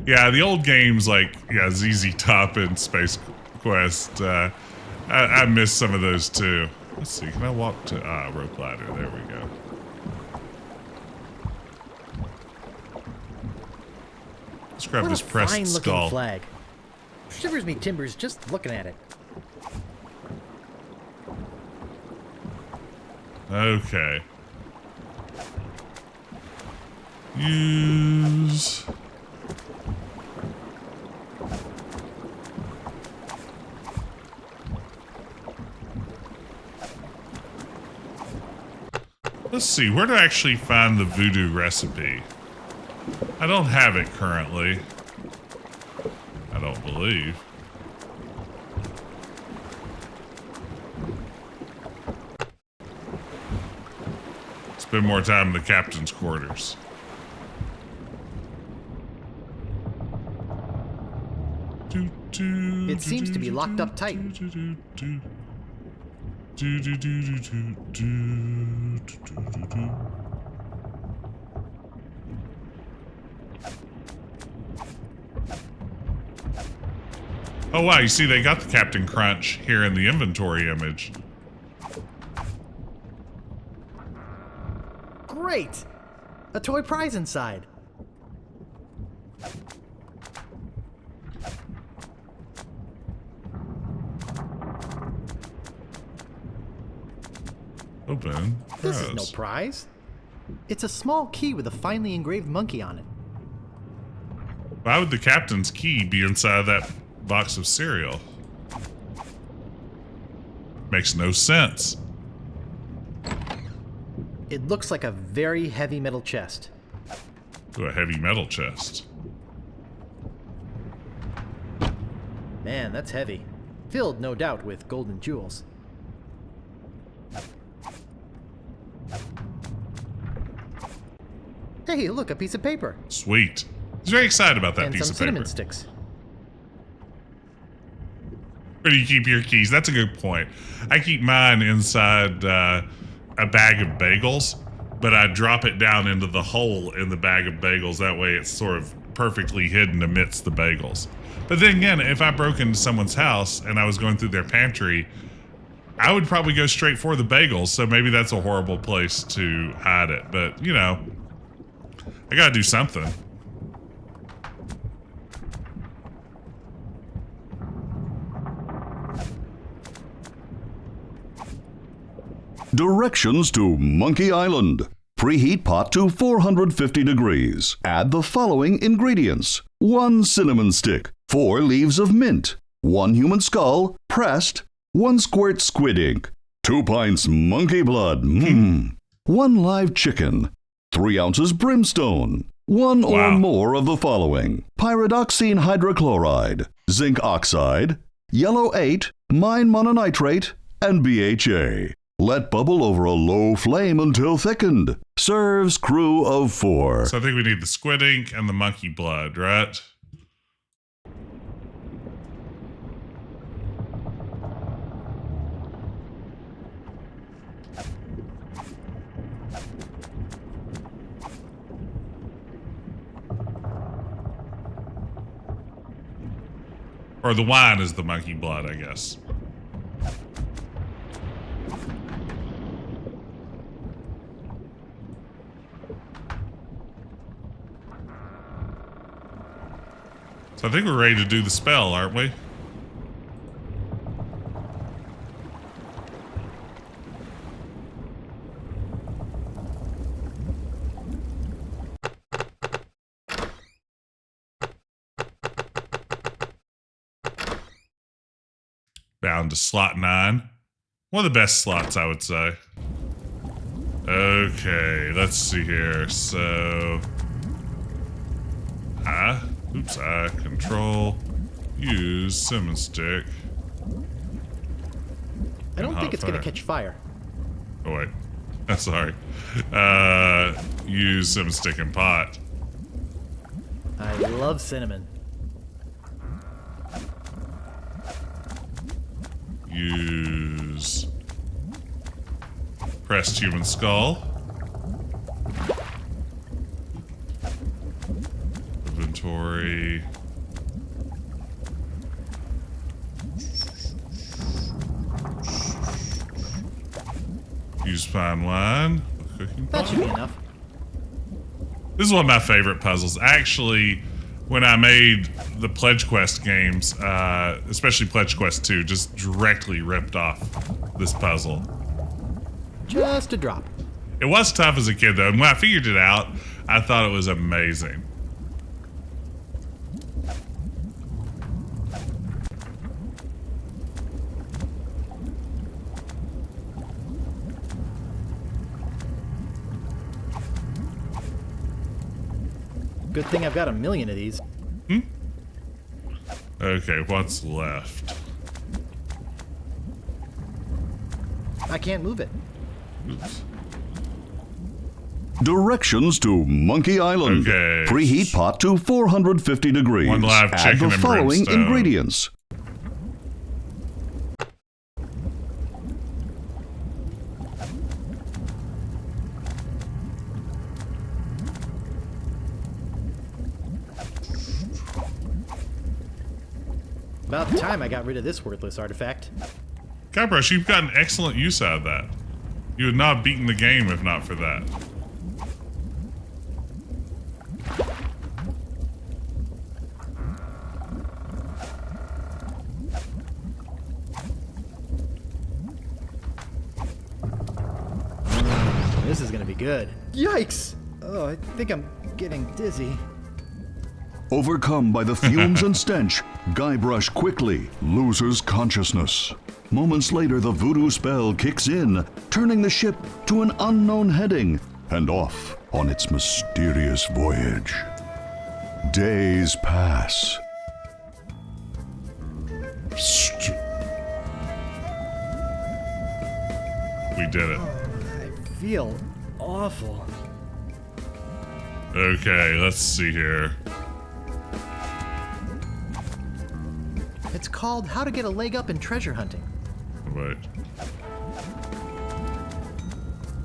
Yeah, the old games like, yeah, ZZ Top and Space Quest, I missed some of those, too. Let's see, can I walk to... rope ladder, there we go. Let's grab this pressed fine-looking skull. flag. Shivers me timbers just looking at it. Okay. Use... Let's see, where do I actually find the voodoo recipe? I don't have it currently. I don't believe. Spend more time in the captain's quarters. It seems to be locked up tight. Oh wow, you see they got the Captain Crunch here in the inventory image. Great! A toy prize inside. Open. This is no prize. It's a small key with a finely engraved monkey on it. Why would the captain's key be inside that box of cereal? Makes no sense. It looks like a very heavy metal chest. To a heavy metal chest. Man, that's heavy. Filled, no doubt, with golden jewels. Hey, look, a piece of paper. Sweet. He's very excited about that And piece some of paper. cinnamon sticks. Where do you keep your keys? That's a good point. I keep mine inside a bag of bagels, but I drop it down into the hole in the bag of bagels. That way it's sort of perfectly hidden amidst the bagels. But then again, if I broke into someone's house and I was going through their pantry, I would probably go straight for the bagels. So maybe that's a horrible place to hide it. But, you know, I gotta do something. Directions to Monkey Island. Preheat pot to 450 degrees. Add the following ingredients: 1 cinnamon stick, 4 leaves of mint, 1 human skull, pressed, 1 squirt squid ink, 2 pints monkey blood, 1 live chicken, 3 ounces brimstone, 1 or more of the following: pyridoxine hydrochloride, zinc oxide, yellow 8, mine mononitrate, and BHA. Let bubble over a low flame until thickened. Serves crew of 4. So I think we need the squid ink and the monkey blood, right? Or the wine is the monkey blood, I guess. So I think we're ready to do the spell, aren't we? Bound to slot 9. One of the best slots, I would say. Okay, let's see here. So... oops, I control, use cinnamon stick. I don't think it's going to catch fire. Oh, wait. Sorry. Use cinnamon stick and pot. I love cinnamon. Use pressed human skull. Inventory. Use fine wine. Cooking pot. That should be enough. This is one of my favorite puzzles. Actually, when I made the Pledge Quest games, especially Pledge Quest 2, just directly ripped off this puzzle. Just a drop. It was tough as a kid, though, and when I figured it out, I thought it was amazing. Good thing I've got 1,000,000 of these. Okay, what's left? I can't move it. Oops. Directions to Monkey Island. Okay. Preheat pot to 450 degrees. One live Add chicken the and following brimstone. ingredients. About time I got rid of this worthless artifact. Guybrush, you've gotten excellent use out of that. You would not have beaten the game if not for that. This is gonna be good. Yikes! Oh, I think I'm getting dizzy. Overcome by the fumes and stench, Guybrush quickly loses consciousness. Moments later, the voodoo spell kicks in, turning the ship to an unknown heading and off on its mysterious voyage. Days pass. We did it. I feel awful. Okay, let's see here. It's called How to Get a Leg Up in Treasure Hunting. Wait.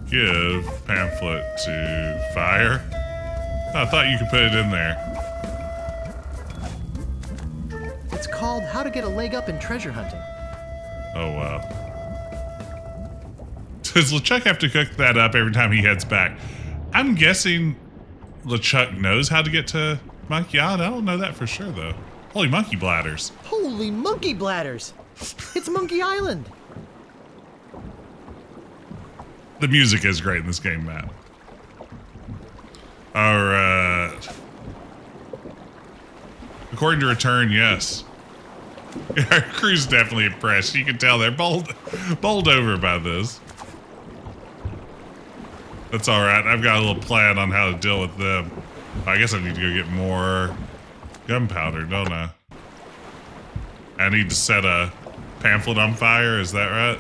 Give pamphlet to fire. I thought you could put it in there. It's called How to Get a Leg Up in Treasure Hunting. Oh, wow. Does LeChuck have to cook that up every time he heads back? I'm guessing LeChuck knows how to get to Monkey Island. I don't know that for sure, though. Holy monkey bladders. Holy monkey bladders! It's Monkey Island! The music is great in this game, Matt. Alright. According to Return, yes. Our crew's definitely impressed. You can tell they're bowled over by this. That's alright. I've got a little plan on how to deal with them. I guess I need to go get more gunpowder, don't I? I need to set a pamphlet on fire, is that right?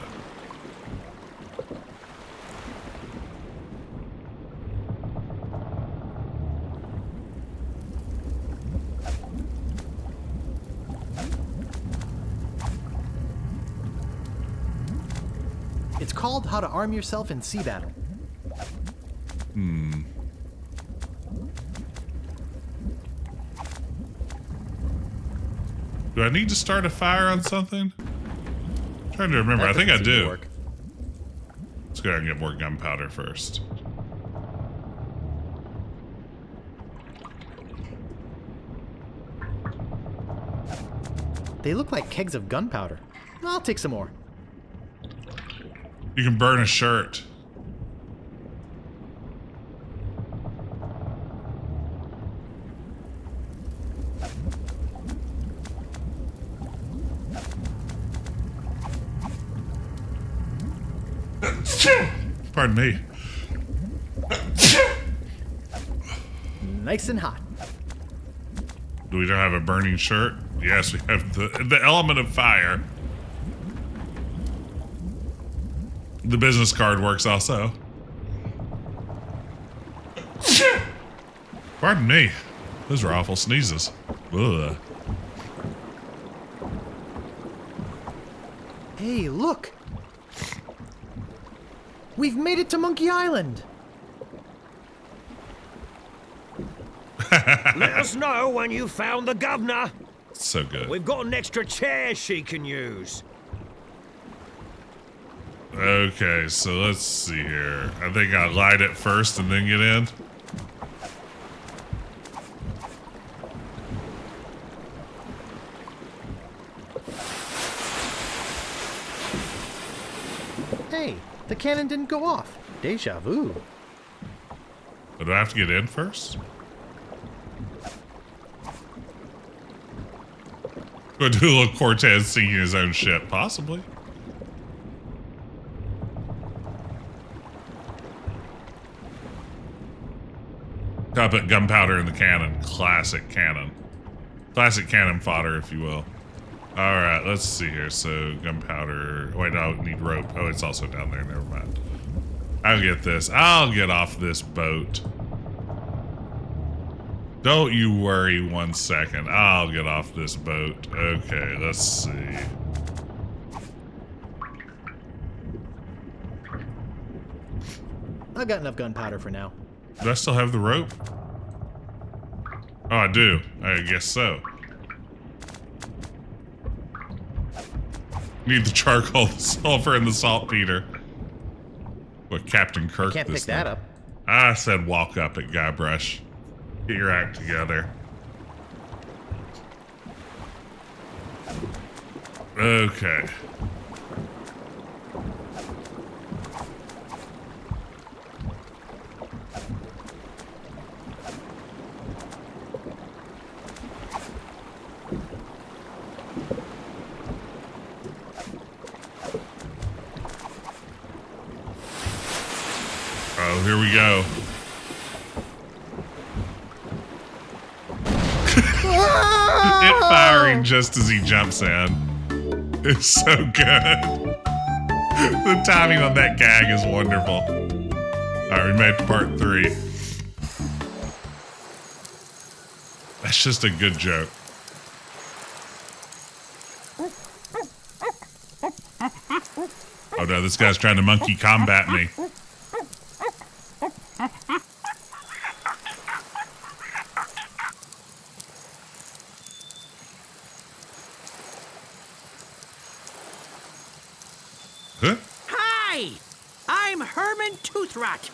It's called How to Arm Yourself in Sea Battle. Do I need to start a fire on something? I'm trying to remember. I think I do. Work. Let's go ahead and get more gunpowder first. They look like kegs of gunpowder. I'll take some more. You can burn a shirt. Pardon me. Nice and hot. Do we don't have a burning shirt? Yes, we have the element of fire. The business card works also. Pardon me. Those were awful sneezes. Ugh. Hey, look! We've made it to Monkey Island! Let us know when you found the governor. So good. We've got an extra chair she can use. Okay, so let's see here. I think I light it first and then get in. Hey, the cannon didn't go off. Deja vu. Do I have to get in first? Go do a little Cortez singing his own shit, possibly. Gotta put gunpowder in the cannon. Classic cannon. Classic cannon fodder, if you will. Alright, let's see here. So, gunpowder. Wait, I need rope. Oh, it's also down there. Never mind. I'll get this. I'll get off this boat. Don't you worry 1 second. I'll get off this boat. Okay, let's see. I've got enough gunpowder for now. Do I still have the rope? Oh, I do. I guess so. Need the charcoal, the sulfur, and the saltpeter. What, Captain Kirk? Can't pick that up. I said walk up at Guybrush. Get your act together. Okay. Oh, here we go. It firing just as he jumps in. It's so good. The timing on that gag is wonderful. Alright, we made it to part 3. That's just a good joke. Oh no, this guy's trying to monkey combat me. Huh? Hi! I'm Herman Toothrot.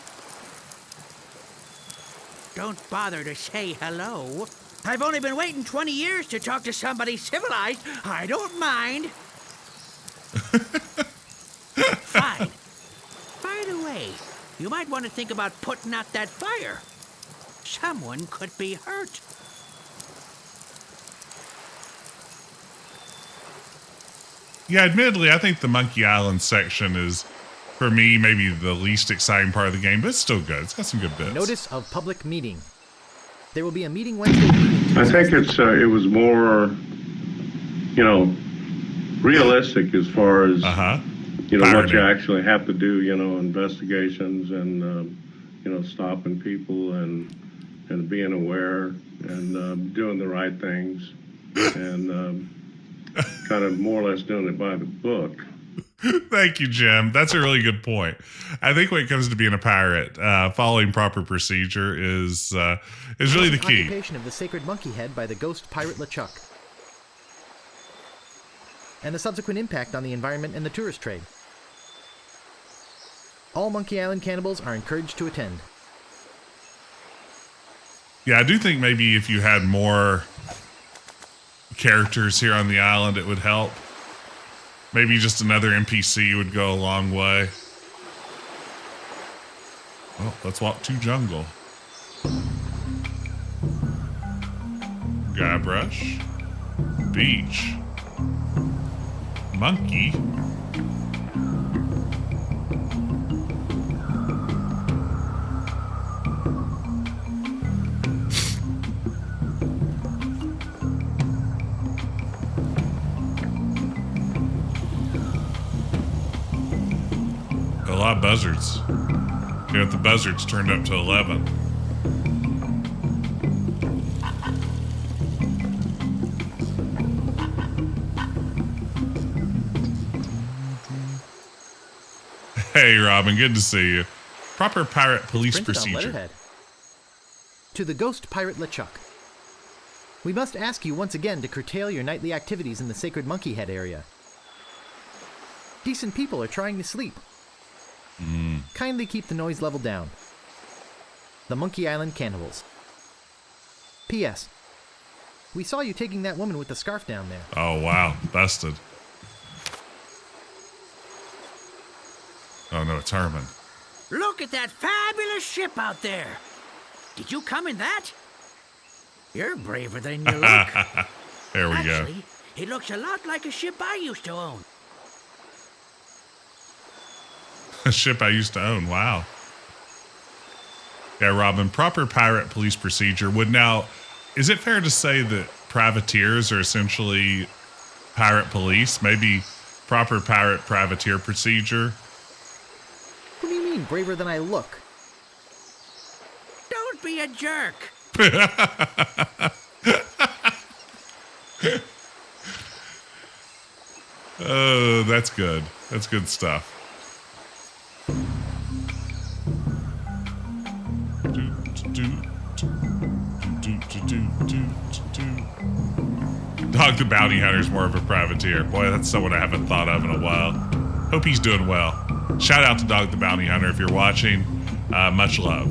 Don't bother to say hello. I've only been waiting 20 years to talk to somebody civilized. I don't mind. Fine. By the way, you might want to think about putting out that fire. Someone could be hurt. Yeah, admittedly, I think the Monkey Island section is, for me, maybe the least exciting part of the game, but it's still good. It's got some good bits. Notice of public meeting. There will be a meeting Wednesday evening. I think it was more, realistic as far as, what you actually have to do, investigations and, stopping people and being aware and doing the right things and kind of more or less doing it by the book. Thank you, Jim. That's a really good point. I think when it comes to being a pirate, following proper procedure is really the key. Occupation of the sacred monkey head by the Ghost Pirate LeChuck, and the subsequent impact on the environment and the tourist trade. All Monkey Island cannibals are encouraged to attend. Yeah, I do think maybe if you had more characters here on the island, it would help. Maybe just another NPC would go a long way. Well, let's walk to jungle. Guybrush. Beach. Monkey. A lot of buzzards. You know, the buzzards turned up to 11. Hey, Robin, good to see you. Proper pirate police Printed on procedure. letterhead. To the Ghost Pirate LeChuck. We must ask you once again to curtail your nightly activities in the Sacred Monkey Head area. Decent people are trying to sleep. Kindly keep the noise level down. The Monkey Island Cannibals. P.S. We saw you taking that woman with the scarf down there. Oh, wow. Busted. Oh, no, it's Herman. Look at that fabulous ship out there. Did you come in that? You're braver than you look. There we go. Actually, it looks a lot like a ship I used to own. A ship I used to own. Wow. Yeah, Robin, proper pirate police procedure would now... Is it fair to say that privateers are essentially pirate police? Maybe proper pirate privateer procedure? What do you mean, braver than I look? Don't be a jerk. Oh, that's good. That's good stuff. Dog the Bounty Hunter is more of a privateer. Boy, that's someone I haven't thought of in a while. Hope he's doing well. Shout out to Dog the Bounty Hunter if you're watching. Much love.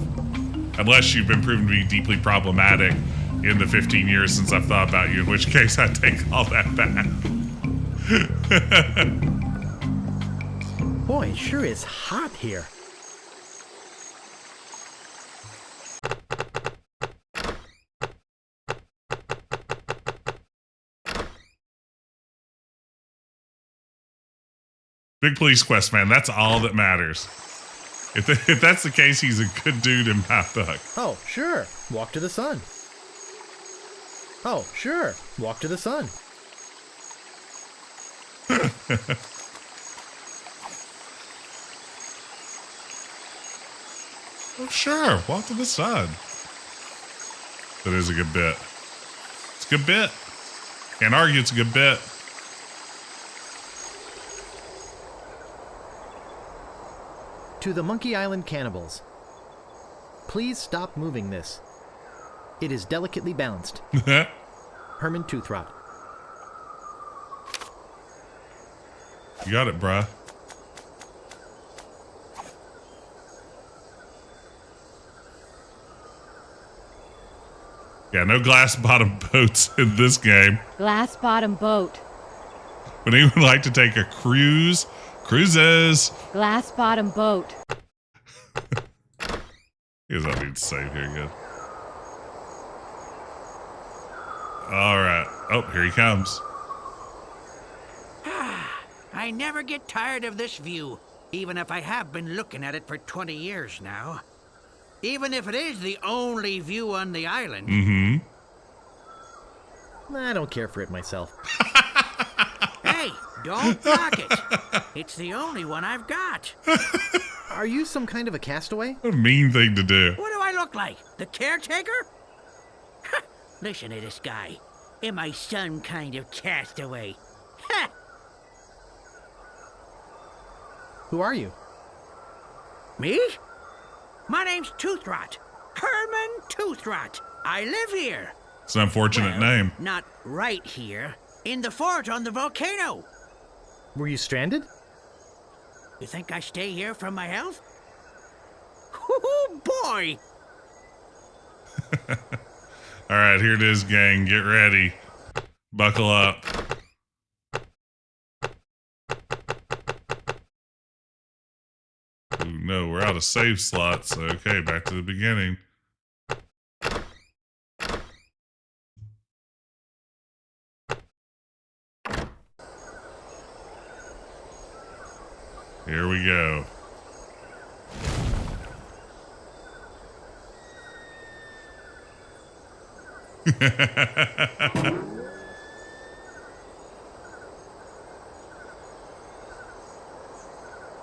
Unless you've been proven to be deeply problematic in the 15 years since I've thought about you, in which case I take all that back. Boy, it sure is hot here. Big police quest, man. That's all that matters. If that's the case, he's a good dude in Meathook. Oh, sure. Walk to the sun. Oh, sure. Walk to the sun. Oh, sure. Walk to the sun. That is a good bit. It's a good bit. Can't argue it's a good bit. To the Monkey Island Cannibals. Please stop moving this. It is delicately balanced. Herman Toothrot. You got it, bruh. Yeah, no glass bottom boats in this game. Glass bottom boat. Would anyone like to take a cruise? Cruises. Glass bottom boat. Here's what I need to save here again. All right. Oh, here he comes. I never get tired of this view, even if I have been looking at it for 20 years now. Even if it is the only view on the island. Mm-hmm. I don't care for it myself. Hey, don't block it. It's the only one I've got. Are you some kind of a castaway? What a mean thing to do. What do I look like? The caretaker? Listen to this guy. Am I some kind of castaway? Who are you? Me? My name's Toothrot. Herman Toothrot. I live here. It's an unfortunate name. Not right here. In the fort on the volcano. Were you stranded? You think I stay here for my health? Oh, boy! All right, here it is, gang. Get ready. Buckle up. Ooh, no, we're out of save slots. Okay, back to the beginning. Here we go.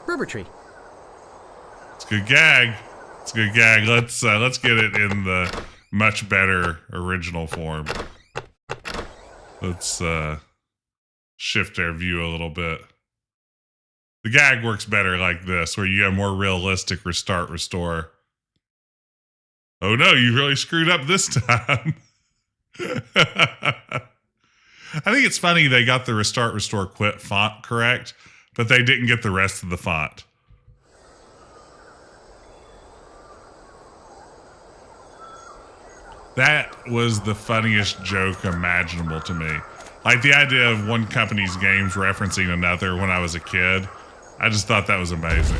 Rubber tree. good gag. It's a good gag. Let's get it in the much better original form. Let's shift our view a little bit. The gag works better like this, where you have more realistic restart, restore. Oh no, you really screwed up this time. I think it's funny they got the restart, restore, quit font correct, but they didn't get the rest of the font. That was the funniest joke imaginable to me. Like the idea of one company's games referencing another when I was a kid. I just thought that was amazing.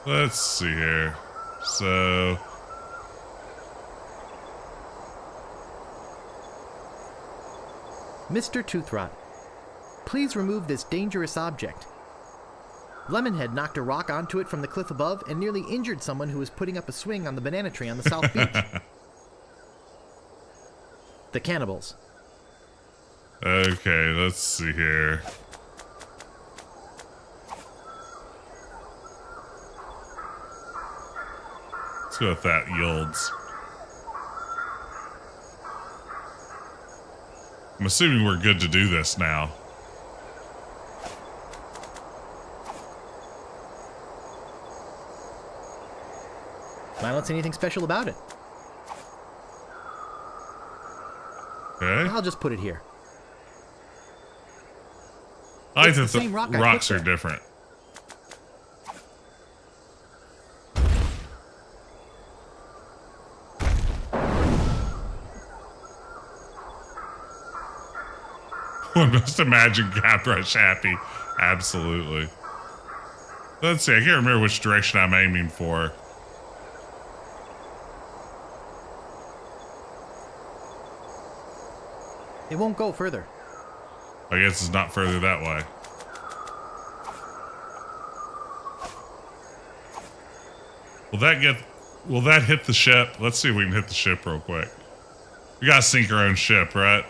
Let's see here. So... Mr. Toothrot, please remove this dangerous object. Lemonhead knocked a rock onto it from the cliff above and nearly injured someone who was putting up a swing on the banana tree on the South Beach. The cannibals. Okay, let's see here. Let's go with that yields. I'm assuming we're good to do this now. I don't see anything special about it. Okay. I'll just put it here. I like that the the same rock I rocks put are there. different. One must imagine Guybrush happy. Absolutely. Let's see, I can't remember which direction I'm aiming for. It won't go further. I guess it's not further that way. Will that hit the ship? Let's see if we can hit the ship real quick. We gotta sink our own ship, right?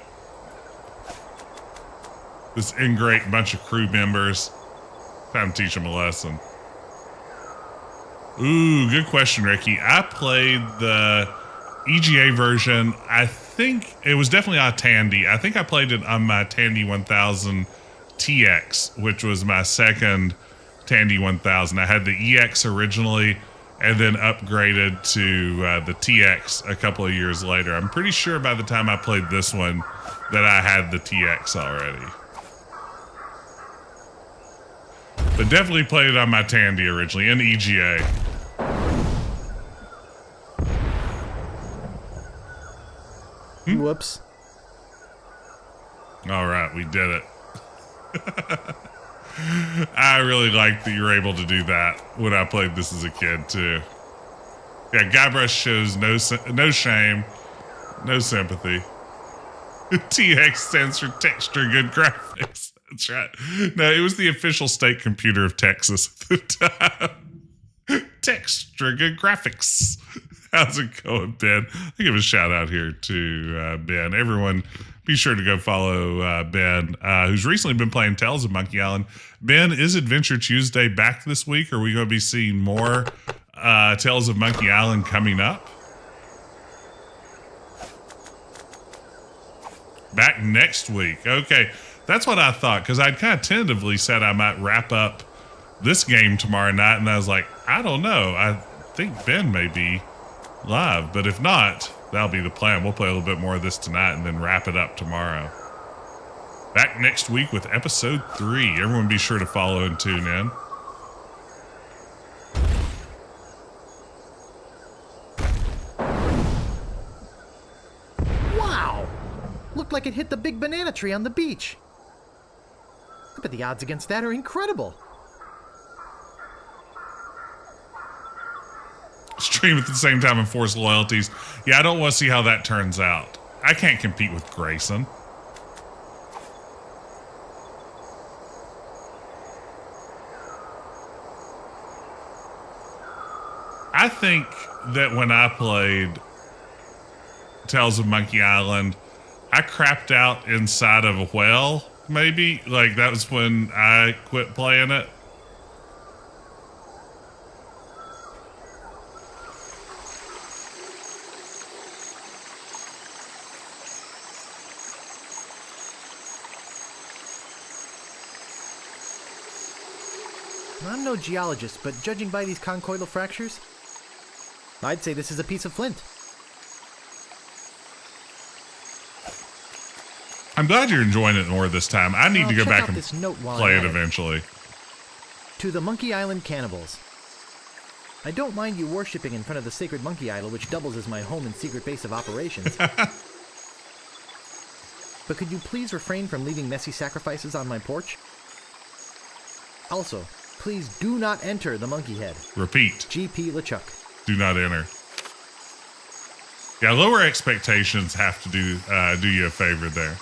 This ingrate bunch of crew members. Time to teach them a lesson. Ooh, good question, Ricky. I played the EGA version. I think it was definitely on Tandy. I think I played it on my Tandy 1000 TX, which was my second Tandy 1000. I had the EX originally and then upgraded to the TX a couple of years later. I'm pretty sure by the time I played this one that I had the TX already. But definitely played it on my Tandy originally in EGA. Whoops. All right, we did it. I really liked that you were able to do that when I played this as a kid, too. Yeah, Guybrush shows no shame, no sympathy. TX stands for Texture Good Graphics. That's right. No, it was the official state computer of Texas at the time. Texture Good Graphics. How's it going, Ben? I'll give a shout out here to Ben. Everyone, be sure to go follow Ben, who's recently been playing Tales of Monkey Island. Ben, is Adventure Tuesday back this week? Are we going to be seeing more Tales of Monkey Island coming up? Back next week. Okay, that's what I thought, because I'd kind of tentatively said I might wrap up this game tomorrow night, and I was like, I don't know. I think Ben may be live, but if not, that'll be the plan. We'll play a little bit more of this tonight and then wrap it up tomorrow. Back next week with episode 3. Everyone be sure to follow and tune in. Wow! Looked like it hit the big banana tree on the beach. I bet the odds against that are incredible. Stream at the same time and force loyalties. Yeah, I don't want to see how that turns out. I can't compete with Grayson. I think that when I played Tales of Monkey Island, I crapped out inside of a well, maybe. Like, that was when I quit playing it. I'm no geologist, but judging by these conchoidal fractures, I'd say this is a piece of flint. I'm glad you're enjoying it more this time. I need to go back and this note while play I'm it at eventually. To the Monkey Island cannibals. I don't mind you worshipping in front of the sacred monkey idol, which doubles as my home and secret base of operations. But could you please refrain from leaving messy sacrifices on my porch? Also, please do not enter the monkey head. Repeat. G.P. LeChuck. Do not enter. Yeah, lower expectations have to do you a favor there.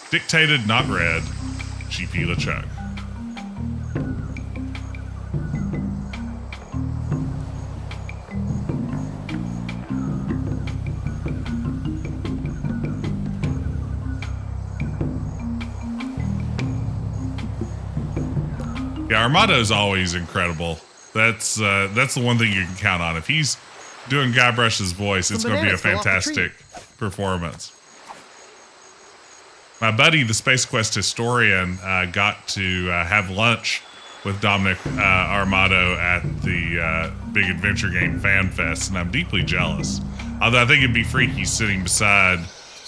Dictated, not read. G.P. LeChuck. Yeah, Armado's always incredible. That's the one thing you can count on. If he's doing Guybrush's voice, it's going to be a fantastic performance. My buddy, the Space Quest historian, got to have lunch with Dominic Armado at the Big Adventure Game Fan Fest, and I'm deeply jealous. Although I think it'd be freaky sitting beside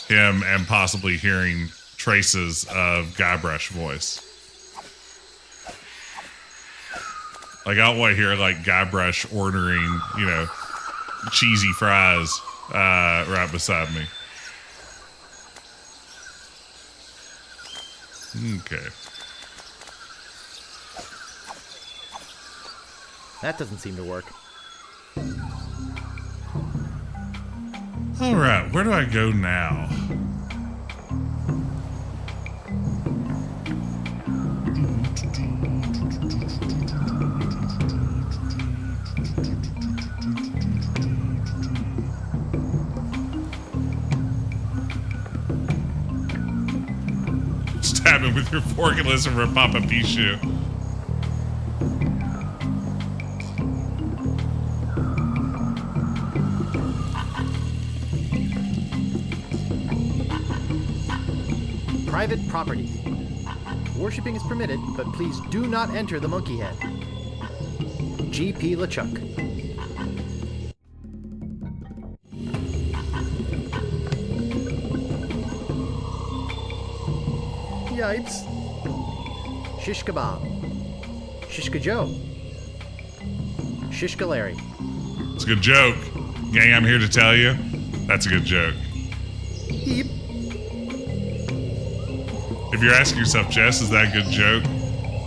him and possibly hearing traces of Guybrush voice. Like, I don't want to hear, like, Guybrush ordering, you know, cheesy fries right beside me. Okay. That doesn't seem to work. All right, where do I go now? Stab him with your fork and listen for Papa Pichu. Private property. Worshipping is permitted, but please do not enter the monkey head. G.P. LeChuck. Yipes. Shish kebab. Shishka Joe. Shishka Larry. It's a good joke. Gang, I'm here to tell you, that's a good joke. Yep. If you're asking yourself, Jess, is that a good joke?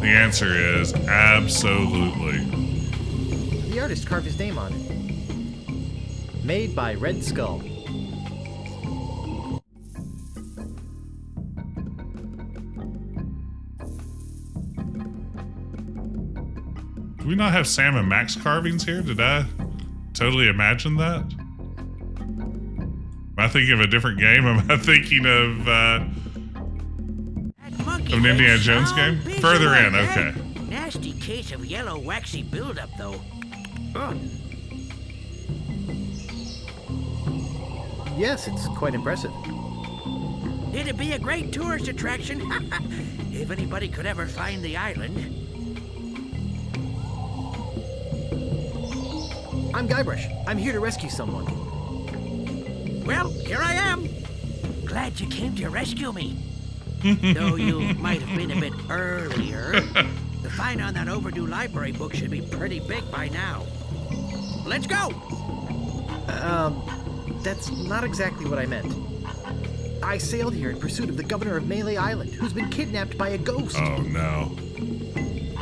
The answer is absolutely. The artist carved his name on it. Made by Red Skull. Do we not have Sam and Max carvings here? Did I totally imagine that? Am I thinking of a different game? Am I thinking of an Indiana Jones game? Further in, okay. Nasty case of yellow waxy buildup, though. Ugh. Yes, it's quite impressive. It'd be a great tourist attraction if anybody could ever find the island. I'm Guybrush. I'm here to rescue someone. Well, here I am. Glad you came to rescue me. Though you might have been a bit earlier. The fine on that overdue library book should be pretty big by now. Let's go! That's not exactly what I meant. I sailed here in pursuit of the governor of Melee Island, who's been kidnapped by a ghost. Oh, no.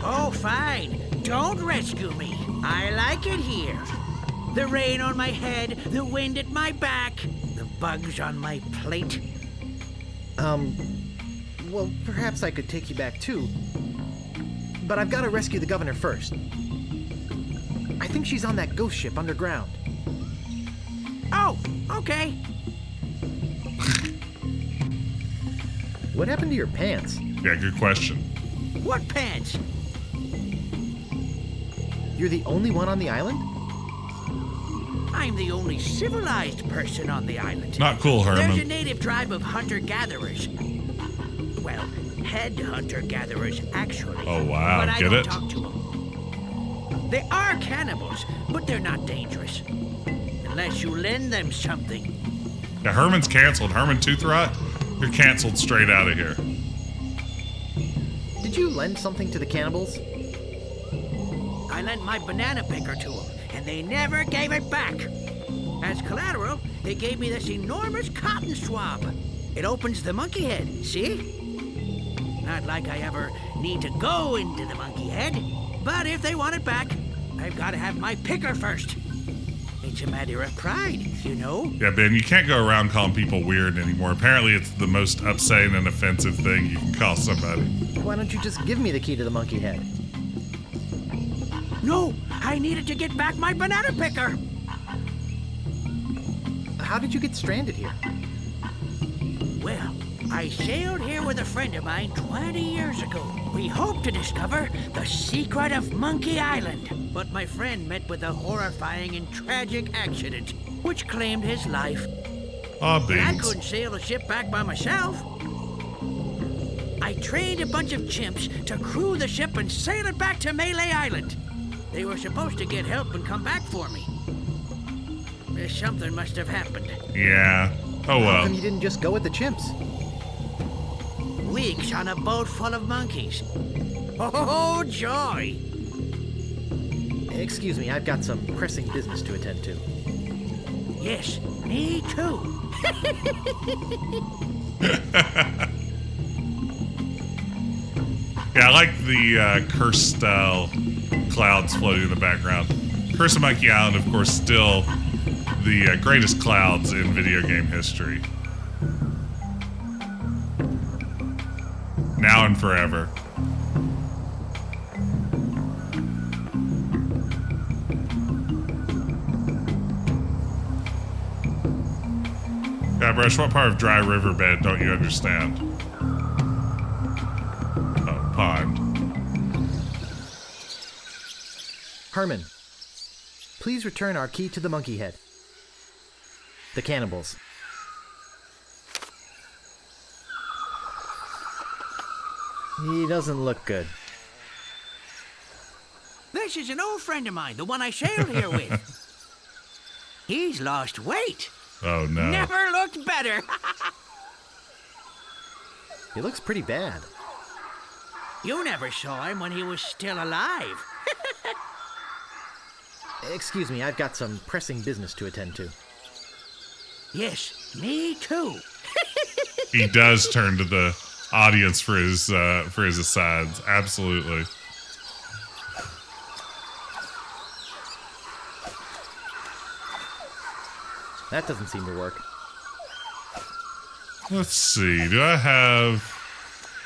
Oh, fine. Don't rescue me. I like it here. The rain on my head, the wind at my back, the bugs on my plate. Well, perhaps I could take you back too. But I've got to rescue the governor first. I think she's on that ghost ship underground. Oh, okay. What happened to your pants? Yeah, good question. What pants? You're the only one on the island? I'm the only civilized person on the island. Not cool, Herman. There's a native tribe of hunter-gatherers. Well, head hunter-gatherers, actually. Oh, wow. But I Get don't it? talk to them. They are cannibals, but they're not dangerous. Unless you lend them something. Yeah, Herman's canceled. Herman Toothrot, you're canceled straight out of here. Did you lend something to the cannibals? I lent my banana picker to them, and they never gave it back. As collateral, they gave me this enormous cotton swab. It opens the monkey head, see? Not like I ever need to go into the monkey head, but if they want it back, I've got to have my picker first. It's a matter of pride, you know? Yeah, Ben, you can't go around calling people weird anymore. Apparently it's the most upsetting and offensive thing you can call somebody. Why don't you just give me the key to the monkey head? No, I needed to get back my banana picker. How did you get stranded here? Well, I sailed here with a friend of mine 20 years ago. We hoped to discover the secret of Monkey Island. But my friend met with a horrifying and tragic accident, which claimed his life. Aw, And I beans. couldn't sail the ship back by myself. I trained a bunch of chimps to crew the ship and sail it back to Melee Island. They were supposed to get help and come back for me. Something must have happened. Yeah. Oh, How well. come you didn't just go with the chimps? Weeks on a boat full of monkeys. Oh, joy! Excuse me, I've got some pressing business to attend to. Yes, me too. Yeah, I like the curse-style clouds floating in the background. Curse of Monkey Island, of course, still the greatest clouds in video game history. Now and forever. Guybrush, what part of Dry Riverbed don't you understand? Oh, pond. Herman, please return our key to the monkey head. The cannibals. He doesn't look good. This is an old friend of mine, the one I sailed here with. He's lost weight. Oh, no. Never looked better. He looks pretty bad. You never saw him when he was still alive. Excuse me, I've got some pressing business to attend to. Yes, me too. He does turn to the audience for his asides. Absolutely. That doesn't seem to work. Let's see. Do I have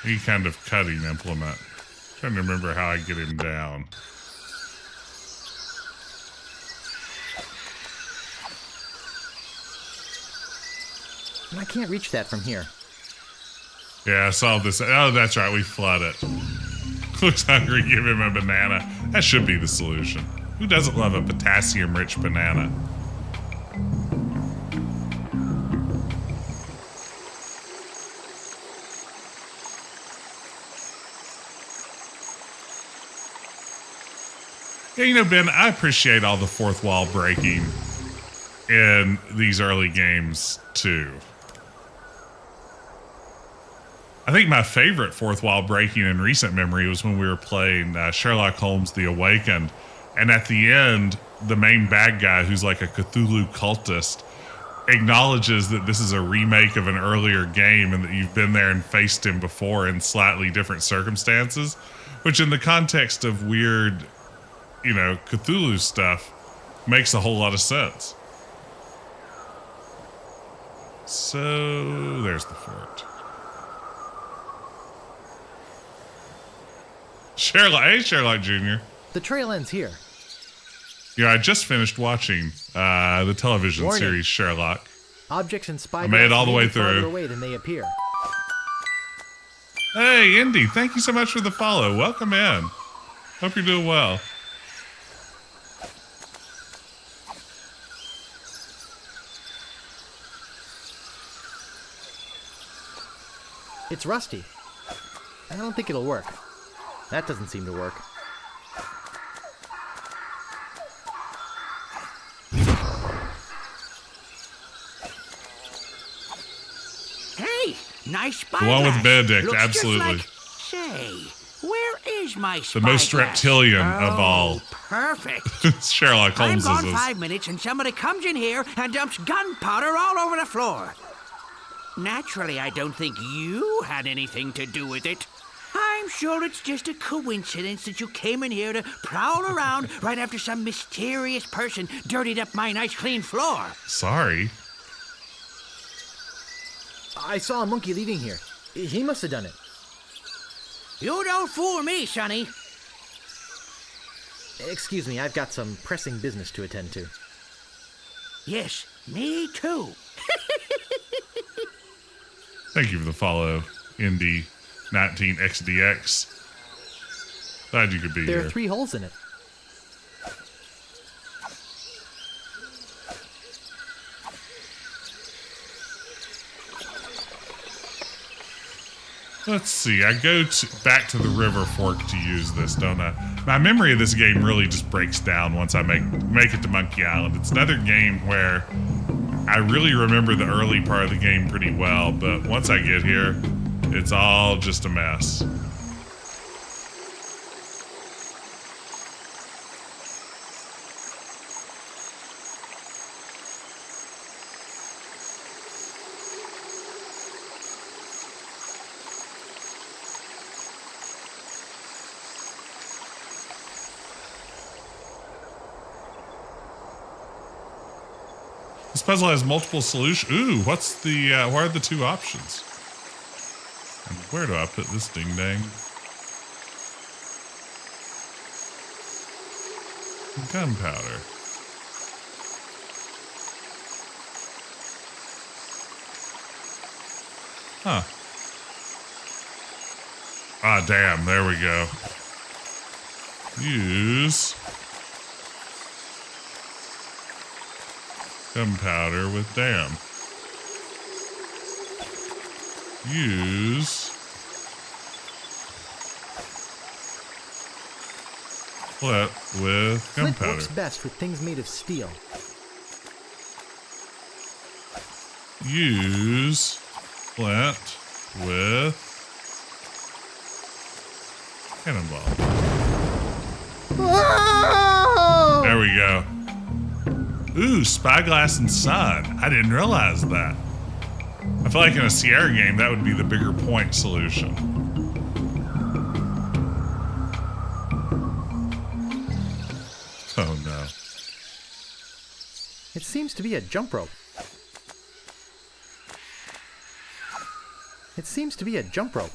any kind of cutting implement? I'm trying to remember how I get him down. I can't reach that from here. Yeah, I saw this. Oh, that's right. We flood it. Looks hungry. Give him a banana. That should be the solution. Who doesn't love a potassium-rich banana? Yeah, you know, Ben, I appreciate all the fourth wall breaking in these early games, too. I think my favorite fourth wall breaking in recent memory was when we were playing Sherlock Holmes The Awakened. And at the end, the main bad guy, who's like a Cthulhu cultist, acknowledges that this is a remake of an earlier game and that you've been there and faced him before in slightly different circumstances, which in the context of weird, you know, Cthulhu stuff makes a whole lot of sense. So there's the fort. Sherlock. Hey, Sherlock Jr. The trail ends here. Yeah, I just finished watching the television series Sherlock. Objects and spyglass made it all the way farther through. away than they appear. Hey, Indy, thank you so much for the follow. Welcome in. Hope you're doing well. It's rusty. I don't think it'll work. That doesn't seem to work. Hey, nice spyglass. The one with Benedict, Looks absolutely. just like, say, where is my spyglass? The most reptilian of all. Perfect. Sherlock I'm Holmes gone is. 5 minutes and somebody comes in here and dumps gunpowder all over the floor. Naturally, I don't think you had anything to do with it. I'm sure it's just a coincidence that you came in here to prowl around right after some mysterious person dirtied up my nice clean floor. Sorry. I saw a monkey leaving here. He must have done it. You don't fool me, Sonny. Excuse me, I've got some pressing business to attend to. Yes, me too. Thank you for the follow, Indy 19XDX. Glad you could be There here. are 3 holes in it. Let's see. I go back to the river fork to use this, don't I? My memory of this game really just breaks down once I make it to Monkey Island. It's another game where I really remember the early part of the game pretty well, but once I get here, it's all just a mess. This puzzle has multiple solutions. Ooh, what's the, what are the 2 options? And where do I put this ding dang? Gunpowder. Huh. Ah, damn, there we go. Use gunpowder with damn. Use flint with Flint gunpowder. works best with things made of steel. Use flint with cannonball. Whoa! There we go. Ooh, spyglass and sun. I didn't realize that. I feel like in a Sierra game, that would be the bigger point solution. Oh no. It seems to be a jump rope. It seems to be a jump rope.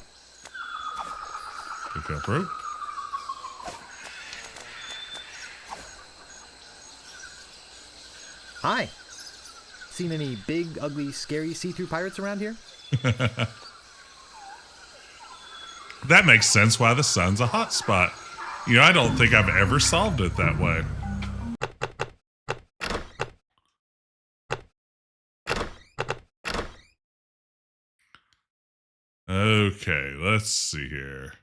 Pick up rope. Hi. Seen any big, ugly, scary see-through pirates around here? That makes sense why the sun's a hot spot. You know, I don't think I've ever solved it that way. Okay, let's see here.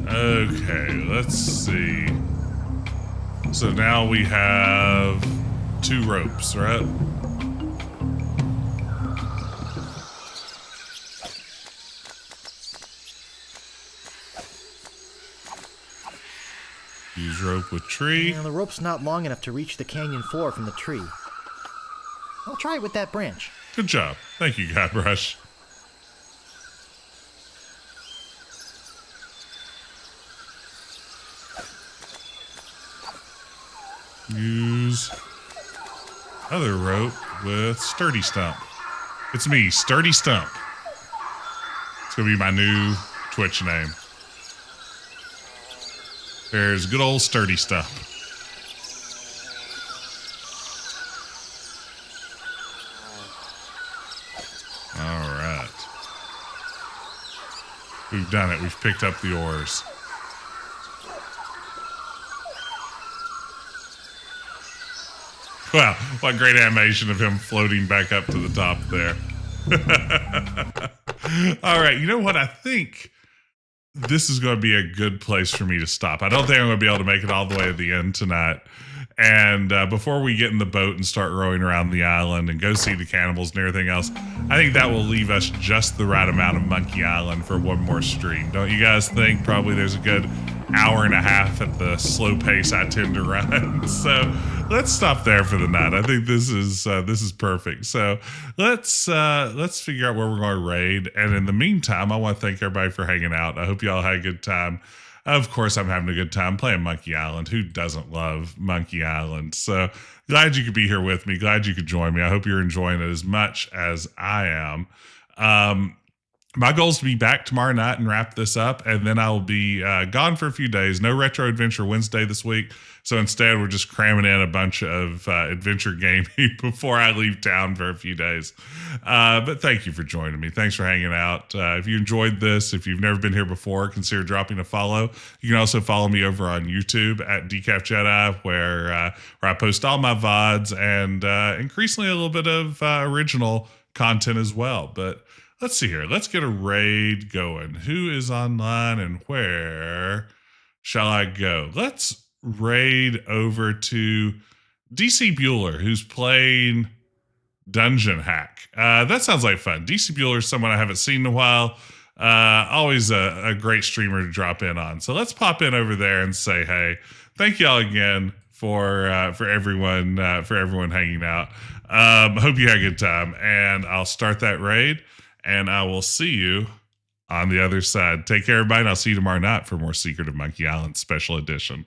Okay, let's see. So now we have 2 ropes, right? Use rope with tree. Yeah, the rope's not long enough to reach the canyon floor from the tree. I'll try it with that branch. Good job. Thank you, Guybrush. Use other rope with Sturdy Stump. It's me, Sturdy Stump. It's going to be my new Twitch name. There's good old Sturdy Stump. All right. We've done it. We've picked up the oars. Wow, what great animation of him floating back up to the top there. All right, you know what? I think this is going to be a good place for me to stop. I don't think I'm going to be able to make it all the way to the end tonight. And before we get in the boat and start rowing around the island and go see the cannibals and everything else, I think that will leave us just the right amount of Monkey Island for one more stream. Don't you guys think? Probably there's a good hour and a half at the slow pace I tend to run. So let's stop there for the night. I think this is perfect. So let's figure out where we're going to raid. And in the meantime, I want to thank everybody for hanging out. I hope y'all had a good time. Of course, I'm having a good time playing Monkey Island. Who doesn't love Monkey Island? So glad you could be here with me. Glad you could join me. I hope you're enjoying it as much as I am. My goal is to be back tomorrow night and wrap this up, and then I'll be gone for a few days. No Retro Adventure Wednesday this week, so instead we're just cramming in a bunch of adventure gaming before I leave town for a few days. But thank you for joining me. Thanks for hanging out. If you enjoyed this, if you've never been here before, consider dropping a follow. You can also follow me over on YouTube at Decaf Jedi, where I post all my VODs and increasingly a little bit of original content as well. But let's see here. Let's get a raid going. Who is online and where shall I go? Let's raid over to DC Bueller, who's playing Dungeon Hack. That sounds like fun. DC Bueller is someone I haven't seen in a while. Always a great streamer to drop in on. So let's pop in over there and say hey. Thank y'all again for everyone hanging out. Hope you had a good time, and I'll start that raid. And I will see you on the other side. Take care, everybody, and I'll see you tomorrow night for more Secret of Monkey Island Special Edition.